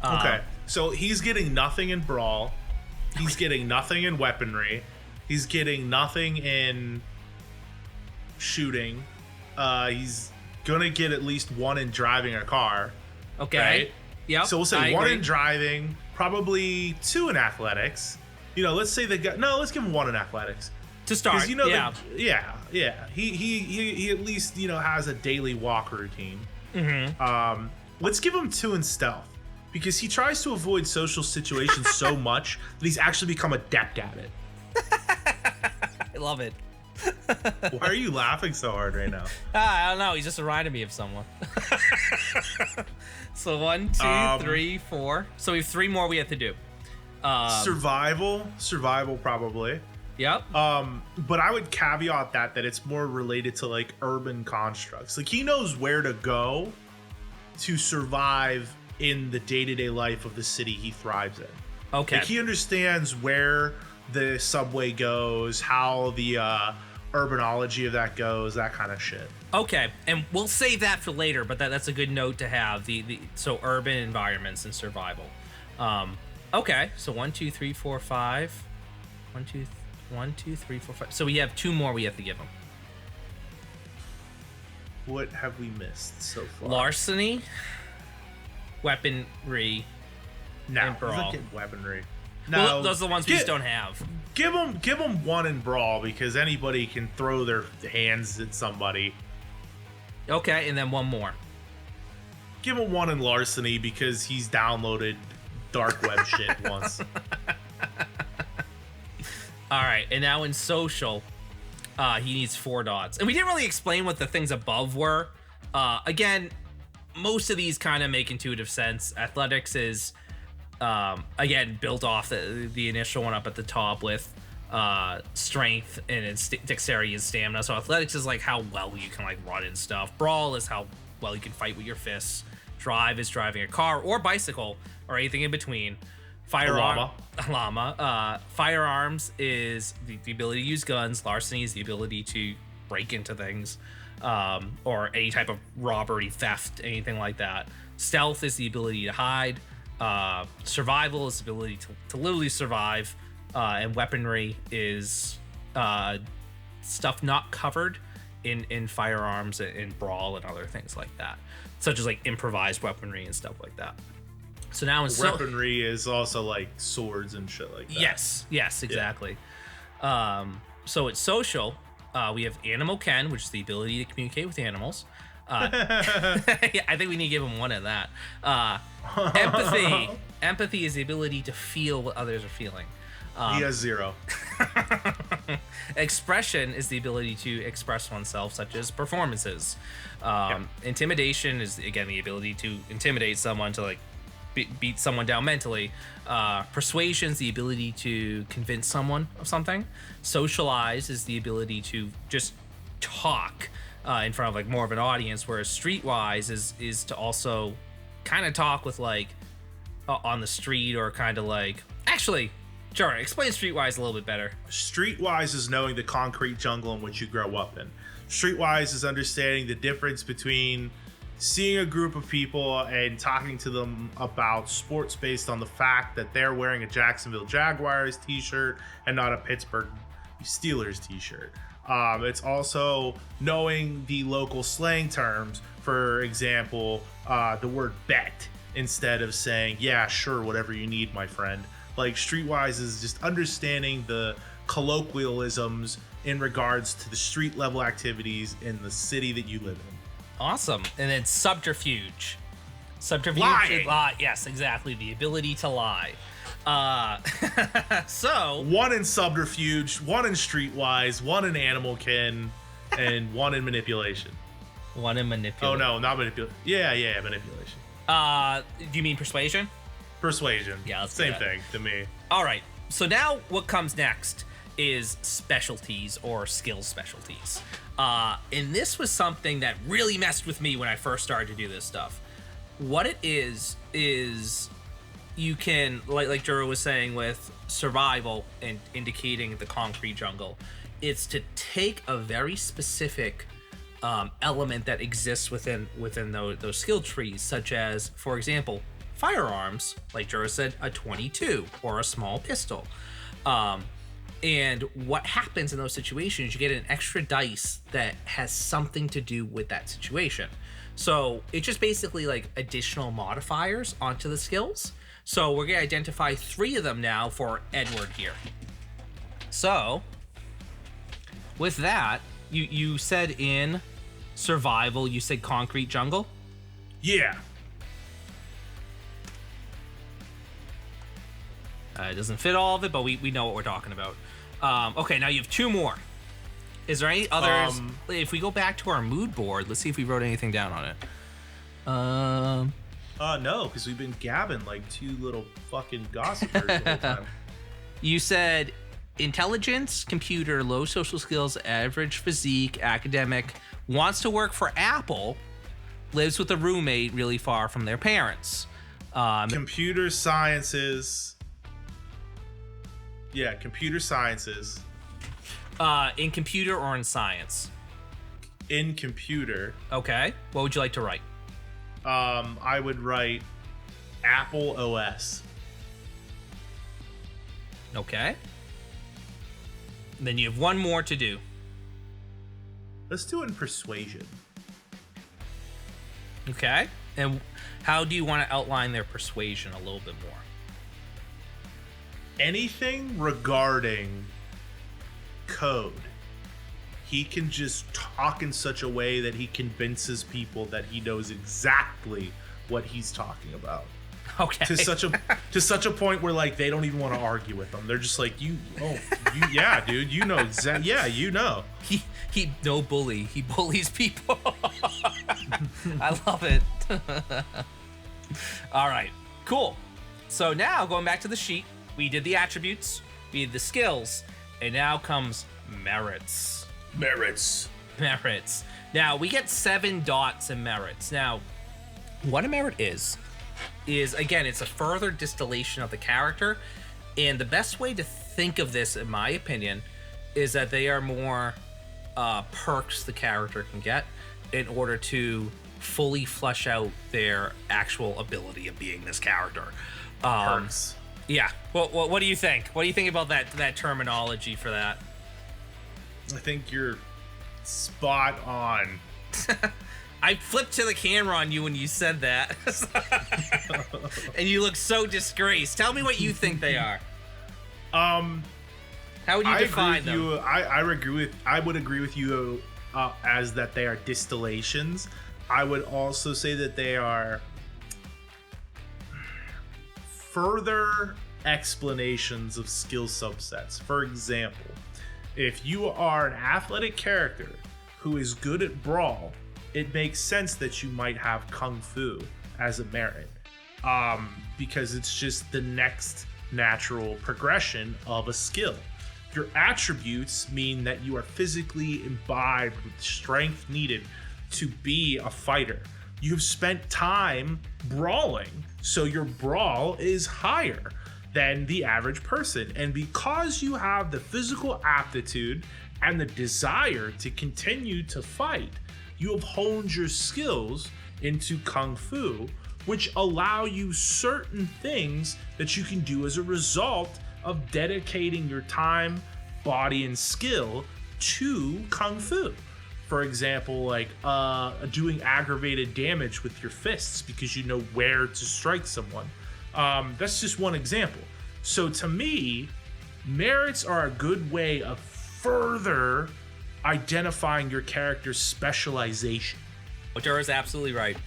Okay, so he's getting nothing in brawl. He's getting nothing in weaponry. He's getting nothing in shooting. He's gonna get at least 1 in driving a car. Okay. Right? Yep. So we'll say 1 in driving, probably 2 in athletics. Let's say let's give him 1 in athletics. To start, 'Cause, you know, yeah. Yeah. He at least, you know, has a daily walk routine. Let's give him 2 in stealth, because he tries to avoid social situations so much that he's actually become adept at it. I love it. Why are you laughing so hard right now? I don't know. He's just reminding me of someone. So 1, 2, 3, 4. So we have 3 more we have to do. Survival probably. Yep. But I would caveat that it's more related to like urban constructs. Like he knows where to go to survive in the day-to-day life of the city he thrives in. Okay. Like he understands where the subway goes, how the urbanology of that goes, that kind of shit. Okay, and we'll save that for later, but that's a good note to have. So urban environments and survival. Okay, so 1, 2, 3, 4, 5. 1, 2, 3, 4, 5. So we have 2 more we have to give them. What have we missed so far? Larceny, weaponry, and Brawl. He's not getting weaponry. No, Well, those are the ones we just don't have. Give him 1 in Brawl, because anybody can throw their hands at somebody. Okay, and then 1 more. Give him 1 in Larceny, because he's downloaded dark web shit once. All right, and now in social, he needs 4 dots. And we didn't really explain what the things above were. Again, most of these kind of make intuitive sense. Athletics is, again, built off the initial one up at the top with strength and it's dexterity and stamina. So athletics is like how well you can like run and stuff. Brawl is how well you can fight with your fists. Drive is driving a car or bicycle or anything in between. Firearms is the ability to use guns. Larceny is the ability to break into things, or any type of robbery, theft, anything like that. Stealth is the ability to hide. Survival is the ability to literally survive. And weaponry is stuff not covered in firearms and Brawl and other things like that, such as like improvised weaponry and stuff like that. So now in weaponry is also like swords and shit like that. Yes, exactly. Yeah. So it's social. We have Animal Ken, which is the ability to communicate with animals. Yeah, I think we need to give him 1 of that. Empathy. Empathy is the ability to feel what others are feeling. He has 0. Expression is the ability to express oneself, such as performances. Intimidation is, again, the ability to intimidate someone, to like beat someone down mentally. Persuasion is the ability to convince someone of something. Socialize is the ability to just talk in front of like more of an audience, whereas Streetwise is to also kind of talk with like on the street, or kind of like, actually, Jura, explain Streetwise a little bit better. Streetwise is knowing the concrete jungle in which you grow up in. Streetwise is understanding the difference between seeing a group of people and talking to them about sports based on the fact that they're wearing a Jacksonville Jaguars t-shirt and not a Pittsburgh Steelers t-shirt. It's also knowing the local slang terms. For example, the word bet, instead of saying, yeah, sure, whatever you need, my friend. Like, Streetwise is just understanding the colloquialisms in regards to the street level activities in the city that you live in. Awesome. And then Subterfuge. Subterfuge. Lying. Yes, exactly. The ability to lie. So 1 in Subterfuge, 1 in Streetwise, 1 in Animal Kin, and 1 in Manipulation. 1 in Manipulation. Oh no, not Manipulation. Yeah, Manipulation. Do you mean Persuasion? Persuasion. Yeah, let's same thing to me. All right. So now what comes next is specialties, or skill specialties. And this was something that really messed with me when I first started to do this stuff. What it is you can, like Jura was saying with survival and indicating the concrete jungle, it's to take a very specific element that exists within those skill trees, such as, for example, firearms, like Jura said, a 22 or a small pistol. And what happens in those situations, you get an extra dice that has something to do with that situation. So it's just basically like additional modifiers onto the skills. So we're going to identify 3 of them now for Edward here. So with that, you said in survival, you said concrete jungle? Yeah. It doesn't fit all of it, but we know what we're talking about. Okay, now you have 2 more. Is there any others? If we go back to our mood board, let's see if we wrote anything down on it. No, because we've been gabbing like 2 little fucking gossipers the whole time. You said intelligence, computer, low social skills, average physique, academic, wants to work for Apple, lives with a roommate really far from their parents. Computer sciences. Yeah, computer sciences. In computer or in science? In computer. Okay. What would you like to write? I would write Apple OS. Okay. Then you have 1 more to do. Let's do it in Persuasion. Okay. And how do you want to outline their persuasion a little bit more? Anything regarding code, he can just talk in such a way that he convinces people that he knows exactly what he's talking about. Okay. To such a point where like they don't even want to argue with him. They're just like, yeah, dude, you know exactly. Yeah, you know. He no bully. He bullies people. I love it. All right, cool. So now going back to the sheet, we did the attributes, we did the skills, and now comes merits. Merits. Now we get 7 dots in merits. Now, what a merit is again, it's a further distillation of the character, and the best way to think of this, in my opinion, is that they are more perks the character can get in order to fully flesh out their actual ability of being this character. Perks. Yeah. What do you think? What do you think about that terminology for that? I think you're spot on. I flipped to the camera on you when you said that. And you look so disgraced. Tell me what you think they are. How would you define them? I would agree with you as that they are distillations. I would also say that they are further explanations of skill subsets. For example, if you are an athletic character who is good at Brawl, it makes sense that you might have Kung Fu as a merit, because it's just the next natural progression of a skill. Your attributes mean that you are physically imbibed with the strength needed to be a fighter. You've spent time brawling, so your brawl is higher than the average person. And because you have the physical aptitude and the desire to continue to fight, you have honed your skills into Kung Fu, which allow you certain things that you can do as a result of dedicating your time, body, and skill to Kung Fu. For example, like doing aggravated damage with your fists because you know where to strike someone. That's just one example. So to me, merits are a good way of further identifying your character's specialization. Jura is absolutely right.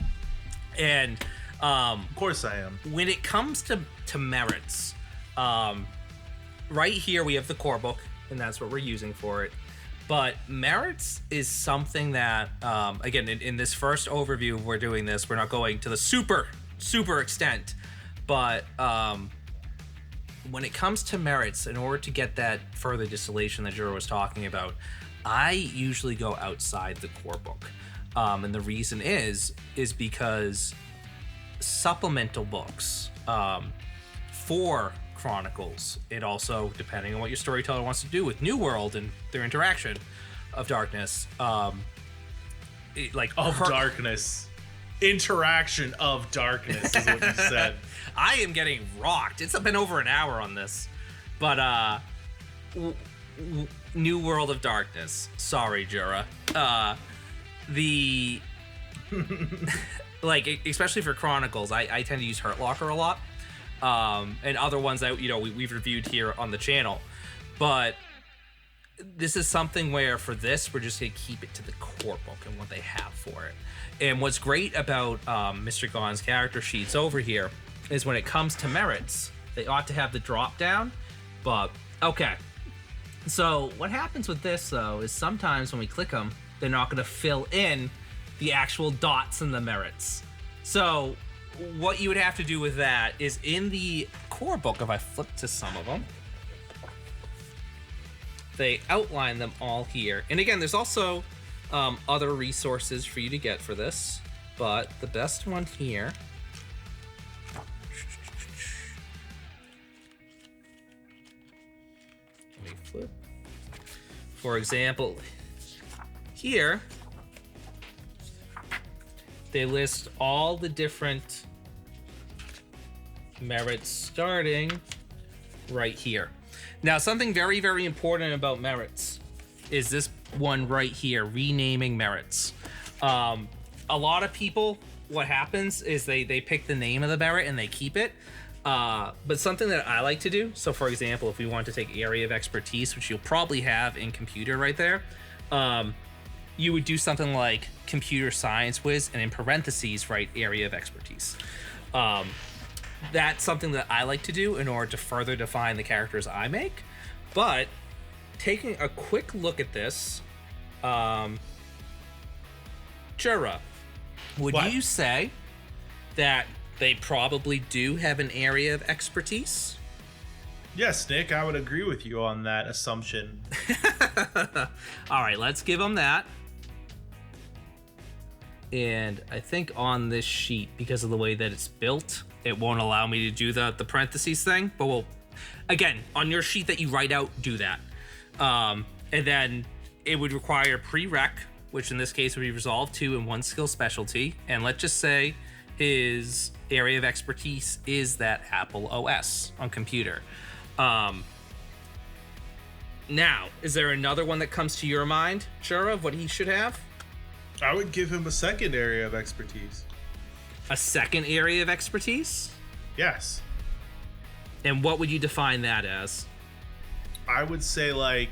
And of course I am. When it comes to merits, right here we have the core book, and that's what we're using for it. But merits is something that, again, in this first overview, we're doing this. We're not going to the super extent. But when it comes to merits, in order to get that further distillation that Jura was talking about, I usually go outside the core book. And the reason is because supplemental books for Chronicles, it also, depending on what your storyteller wants to do with New World and their interaction of Darkness, Darkness. Interaction of Darkness is what you said. I am getting rocked. It's been over an hour on this. But New World of Darkness. Sorry, Jura. Especially for Chronicles, I tend to use Hurt Locker a lot. And other ones that we've reviewed here on the channel. But this is something where for this, we're just going to keep it to the core book and what they have for it. And what's great about MrGone's character sheets over here is when it comes to merits, they ought to have the drop down, but okay. So what happens with this though is sometimes when we click them, they're not going to fill in the actual dots in the merits. So what you would have to do with that is in the core book, if I flip to some of them, they outline them all here. And again, there's also other resources for you to get for this, but the best one here, let me flip. For example, here, they list all the different merits starting right here. Now, something very, very important about merits is this one right here, renaming merits. A lot of people, what happens is they pick the name of the merit and they keep it. But something that I like to do, so for example, if we want to take area of expertise, which you'll probably have in computer right there, you would do something like computer science whiz and in parentheses write area of expertise. That's something that I like to do in order to further define the characters I make. But taking a quick look at this, Jura, would you say that they probably do have an area of expertise? Yes, Nick, I would agree with you on that assumption. All right, let's give them that. And I think on this sheet, because of the way that it's built, it won't allow me to do the parentheses thing. But we'll, again, on your sheet that you write out, do that. And then it would require prereq, which in this case would be resolve 2 and 1 skill specialty. And let's just say his area of expertise is that Apple OS on computer. Now, is there another one that comes to your mind, Jura, of what he should have? I would give him a second area of expertise. A second area of expertise? Yes. And what would you define that as? I would say like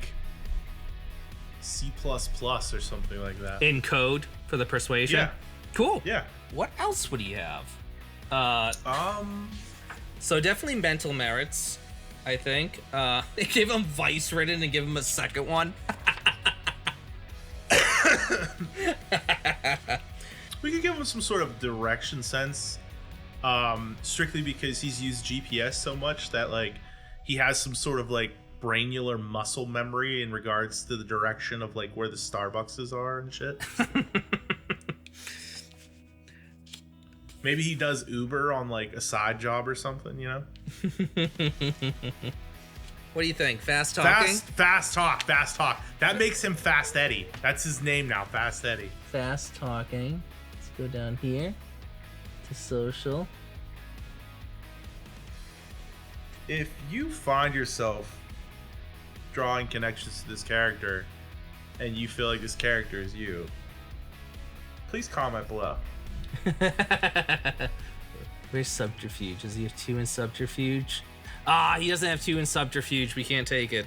C++ or something like that. In code for the persuasion? Yeah. Cool. Yeah. What else would he have? So definitely mental merits, I think. They give him vice written and give him a second one. We could give him some sort of direction sense, strictly because he's used GPS so much that like he has some sort of like brainular muscle memory in regards to the direction of like where the Starbuckses are and shit. Maybe he does Uber on like a side job or something, you know? What do you think? Fast talking? Fast talk. That makes him Fast Eddie. That's his name now, Fast Eddie. Fast talking. Let's go down here to social. If you find yourself drawing connections to this character and you feel like this character is you, please comment below. Where's Subterfuge? Does he have 2 in Subterfuge? He doesn't have 2 in Subterfuge. We can't take it.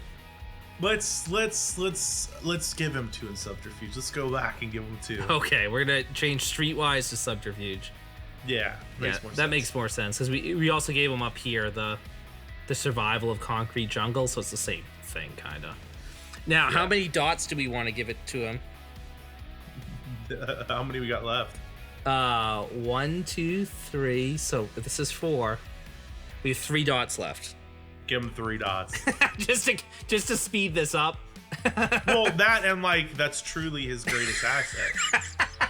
Let's give him 2 in Subterfuge. Let's go back and give him 2. Okay, we're gonna change Streetwise to Subterfuge. Yeah, that makes more sense because we also gave him up here the survival of concrete jungle, so it's the same thing kind of. Now, How many dots do we want to give it to him? How many we got left? 1, 2, 3. So this is 4. We have 3 dots left. Give him 3 dots. just to speed this up. Well, that and like that's truly his greatest asset.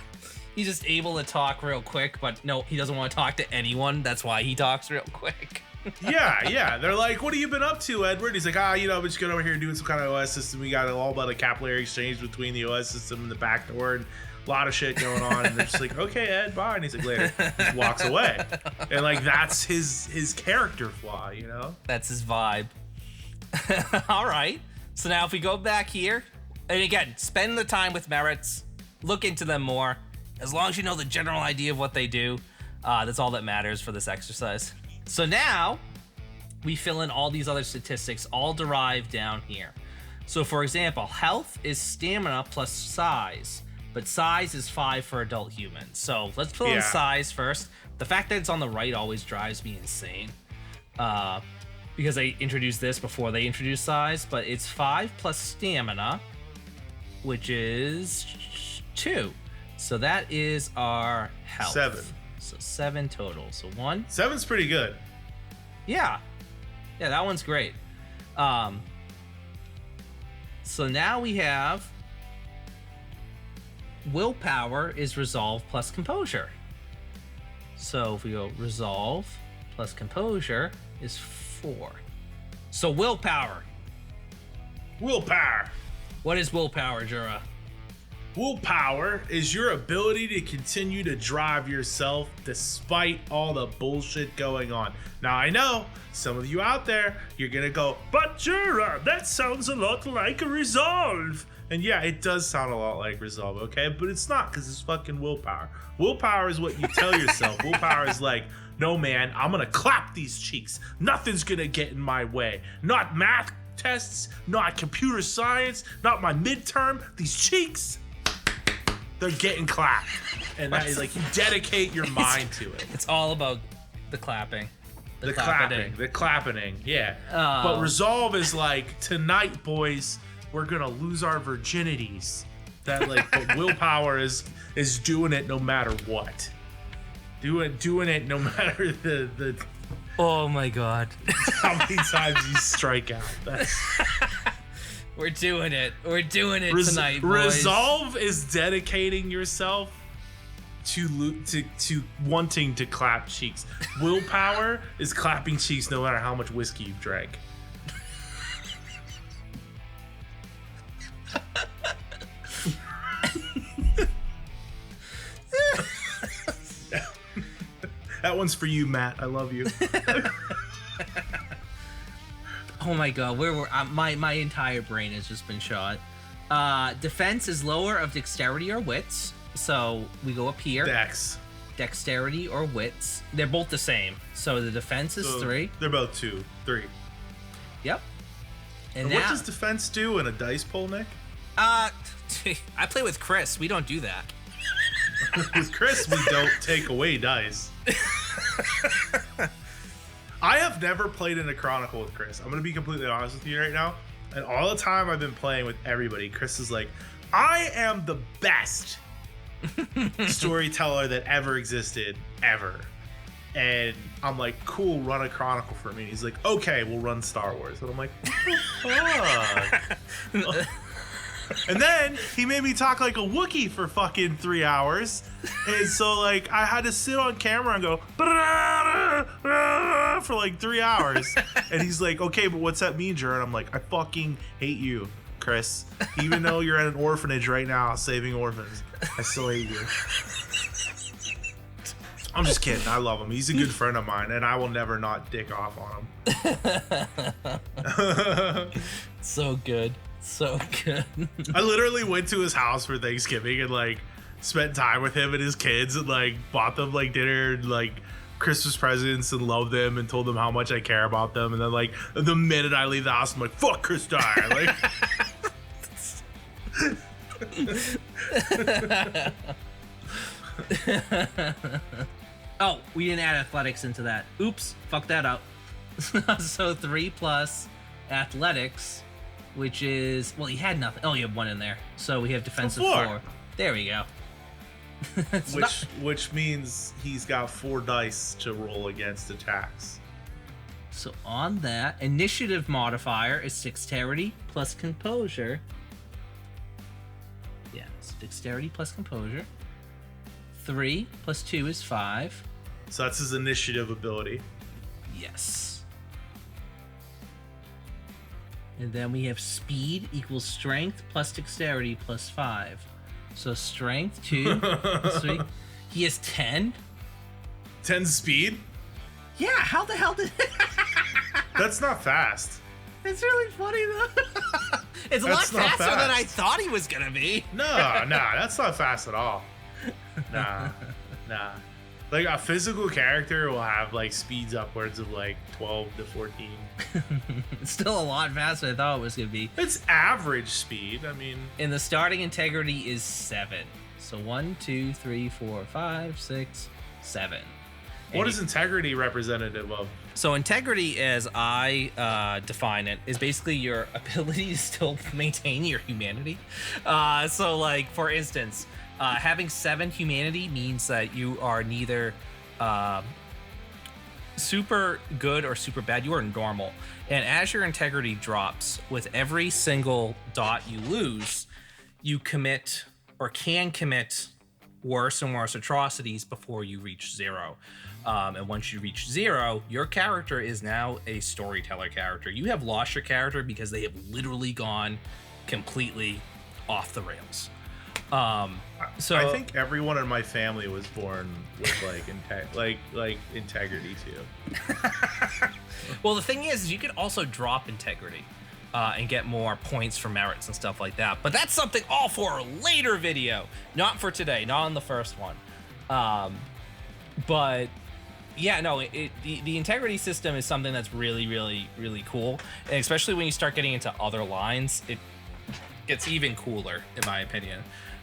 He's just able to talk real quick, but no, he doesn't want to talk to anyone. That's why he talks real quick. Yeah. They're like, "What have you been up to, Edward?" He's like, we're just going over here doing some kind of OS system. We got all about a capillary exchange between the OS system and the backdoor and a lot of shit going on. And they're just like, "Okay, Ed, bye." And he's like, "Later." Just walks away. And like that's his character flaw, you know? That's his vibe. All right. So now if we go back here, and again, spend the time with merits, look into them more. As long as you know the general idea of what they do, that's all that matters for this exercise. So now we fill in all these other statistics, all derived down here. So for example, health is stamina plus size, but size is 5 for adult humans. So let's fill in size first. The fact that it's on the right always drives me insane. Because I introduced this before they introduced size, but it's 5 plus stamina, which is 2. So that is our health. 7. So 7 total. So 1. 7's pretty good. Yeah. Yeah, that one's great. So now we have willpower is resolve plus composure. So if we go resolve plus composure is 4. So willpower. Willpower. What is willpower, Jura? Willpower is your ability to continue to drive yourself despite all the bullshit going on. Now, I know some of you out there, you're gonna go, but Jura, that sounds a lot like a resolve. And yeah, it does sound a lot like resolve, okay? But it's not, because it's fucking willpower. Willpower is what you tell yourself. Willpower is like, no man, I'm gonna clap these cheeks. Nothing's gonna get in my way. Not math tests, not computer science, not my midterm. These cheeks, they're getting clapped. And that is like, you dedicate your mind to it. It's all about the clapping. The clapping, yeah. But resolve is like, tonight, boys, we're gonna lose our virginities. That like, but willpower is doing it no matter what. Doing it no matter the Oh my god. how many times you strike out. We're doing it. We're doing it tonight, boys. Resolve is dedicating yourself to wanting to clap cheeks. Willpower is clapping cheeks no matter how much whiskey you've drank. That one's for you, Matt. I love you. Oh my god, where were my entire brain has just been shot. Defense is lower of dexterity or wits, so we go up here. Dex. Dexterity or wits. They're both the same. So the defense is 3. They're both 2, 3. Yep. And what does defense do in a dice poll, Nick? I play with Chris. We don't do that. With Chris, we don't take away dice. I have never played in a Chronicle with Chris. I'm going to be completely honest with you right now. And all the time I've been playing with everybody, Chris is like, I am the best storyteller that ever existed, ever. And I'm like, cool, run a Chronicle for me. He's like, okay, we'll run Star Wars. And I'm like, what the fuck? And then he made me talk like a Wookiee for fucking 3 hours. And so like I had to sit on camera and go for like 3 hours. And he's like, okay, but what's that mean, Jura? And I'm like, I fucking hate you, Chris. Even though you're at an orphanage right now saving orphans, I still hate you. I'm just kidding. I love him. He's a good friend of mine, and I will never not dick off on him. So good. So good. I literally went to his house for Thanksgiving and like spent time with him and his kids and like bought them like dinner and like Christmas presents and loved them and told them how much I care about them. And then like the minute I leave the house, I'm like, fuck Chris Dyer. Like Oh, we didn't add athletics into that. Oops, fuck that up. So 3 plus athletics, which is, well, he had nothing. Oh, you have 1 in there. So we have defensive 4. There we go. which means he's got 4 dice to roll against attacks. So on that, initiative modifier is dexterity plus composure. Yeah, it's dexterity plus composure. 3 plus 2 is 5. So that's his initiative ability. Yes. And then we have speed equals strength plus dexterity plus 5. So strength 2 plus 3. He has 10. 10 speed? Yeah, how the hell did That's not fast. It's really funny though. It's a lot faster than I thought he was gonna be. No, that's not fast at all. Nah. Like a physical character will have like speeds upwards of like 12 to 14. It's still a lot faster than I thought it was gonna be. It's average speed. I mean, And the starting integrity is 7. So 1, 2, 3, 4, 5, 6, 7. what is integrity representative of? So integrity, as I define it, is basically your ability to still maintain your humanity. So like, for instance, having 7 humanity means that you are neither super good or super bad. You are normal. And as your integrity drops, with every single dot you lose, you commit or can commit worse and worse atrocities before you reach 0. And once you reach 0, your character is now a storyteller character. You have lost your character because they have literally gone completely off the rails. So I think everyone in my family was born with like integrity too. Well, the thing is you could also drop integrity and get more points for merits and stuff like that. But that's something all for a later video, not for today, not on the first one. But yeah, no, the integrity system is something that's really, really, really cool. And especially when you start getting into other lines, it gets even cooler, in my opinion.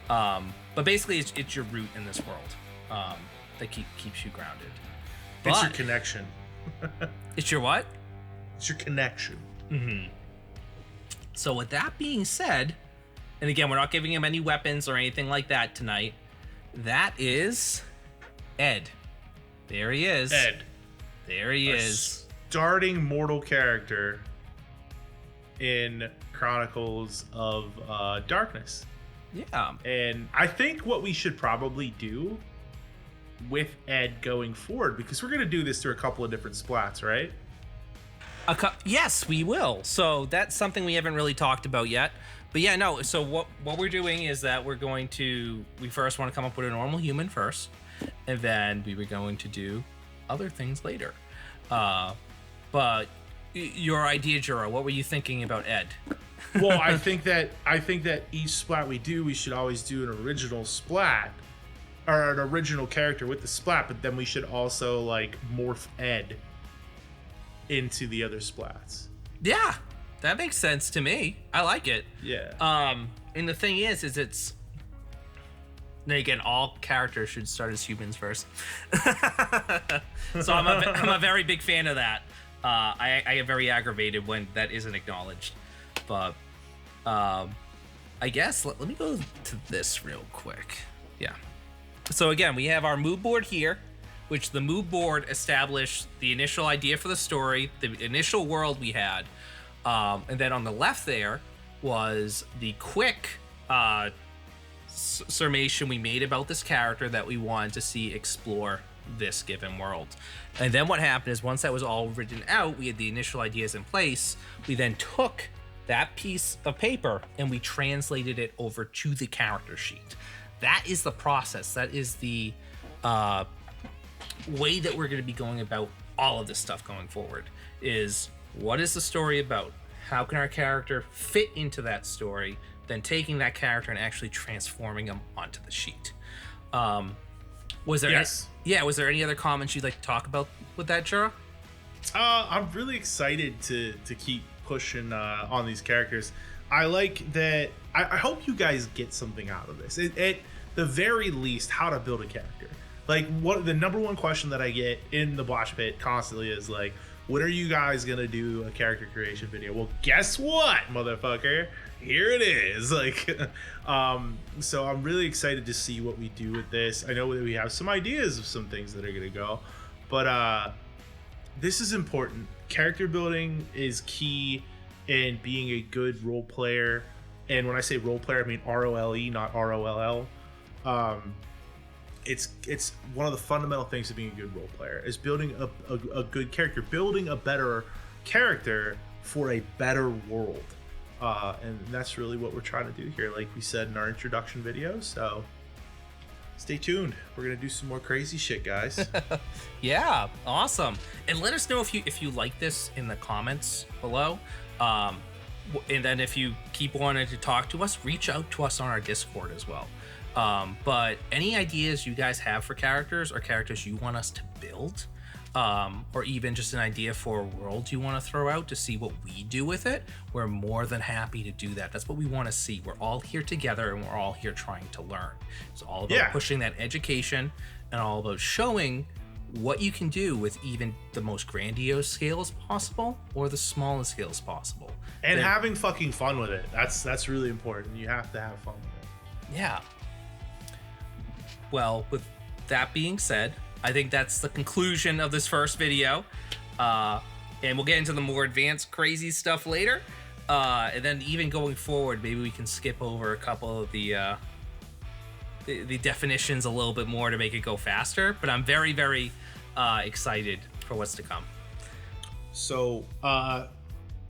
But basically, it's your root in this world that keeps you grounded. It's your connection. It's your what? It's your connection. Mm-hmm. So with that being said, and again, we're not giving him any weapons or anything like that tonight. That is Ed. There he is. Ed. There he is. Starting mortal character in Chronicles of Darkness. Yeah. And I think what we should probably do with Ed going forward, because we're going to do this through a couple of different splats, right? Yes, we will. So that's something we haven't really talked about yet. But yeah, no. So what we're doing is that we first want to come up with a normal human first, and then we were going to do other things later. But your idea, Jura, what were you thinking about Ed? Well, I think that each splat we should always do an original splat or an original character with the splat, but then we should also like morph Ed into the other splats. Yeah, that makes sense to me. I like it. Yeah. And the thing is it's. Then again, all characters should start as humans first. So I'm a very big fan of that. I get very aggravated when that isn't acknowledged. But I guess let me go to this real quick. Yeah. So again, we have our mood board here, which the mood board established the initial idea for the story, the initial world we had. And then on the left there was the quick summation we made about this character that we wanted to see explore this given world. And then what happened is once that was all written out, we had the initial ideas in place. We then took that piece of paper and we translated it over to the character sheet. That is the process. That is the way that we're going to be going about all of this stuff going forward. Is what is the story about? How can our character fit into that story? Then taking that character and actually transforming them onto the sheet. Was there was there any other comments you'd like to talk about with that, Jura? I'm really excited to keep pushing on these characters. I like that. I hope you guys get something out of this. At the very least, how to build a character. Like, what the number one question that I get in the Botch Pit constantly is like, when are you guys gonna do a character creation video? Well, guess what, motherfucker? Here it is. Like, so I'm really excited to see what we do with this. I know that we have some ideas of some things that are gonna go, but this is important. Character building is key in being a good role player. And when I say role player, I mean ROLE, not ROLL. It's one of the fundamental things of being a good role player is building a good character, building a better character for a better world. And that's really what we're trying to do here, like we said in our introduction video. So stay tuned. We're gonna do some more crazy shit, guys. Yeah, awesome. And let us know if you like this in the comments below. And then if you keep wanting to talk to us, reach out to us on our Discord as well. But any ideas you guys have for characters or characters you want us to build, or even just an idea for a world you want to throw out to see what we do with it, we're more than happy to do that. That's what we want to see. We're all here together and we're all here trying to learn. It's all about pushing that education and all about showing what you can do with even the most grandiose scales possible or the smallest scales possible. And having fucking fun with it. That's really important. You have to have fun with it. Yeah. Well, with that being said, I think that's the conclusion of this first video. And we'll get into the more advanced crazy stuff later. And then even going forward, maybe we can skip over a couple of the definitions a little bit more to make it go faster. But I'm very, very excited for what's to come. So,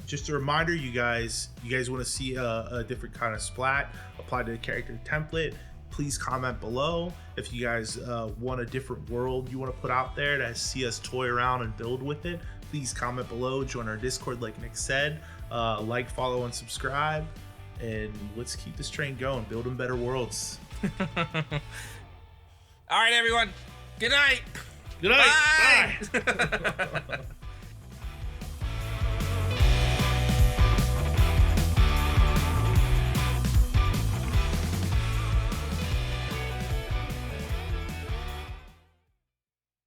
just a reminder, you guys want to see a different kind of splat applied to the character template, please comment below. If you guys want a different world you want to put out there to see us toy around and build with it, please comment below. Join our Discord like Nick said. Like, follow, and subscribe. And let's keep this train going. Building better worlds. All right, everyone. Good night. Good night. Bye. Bye.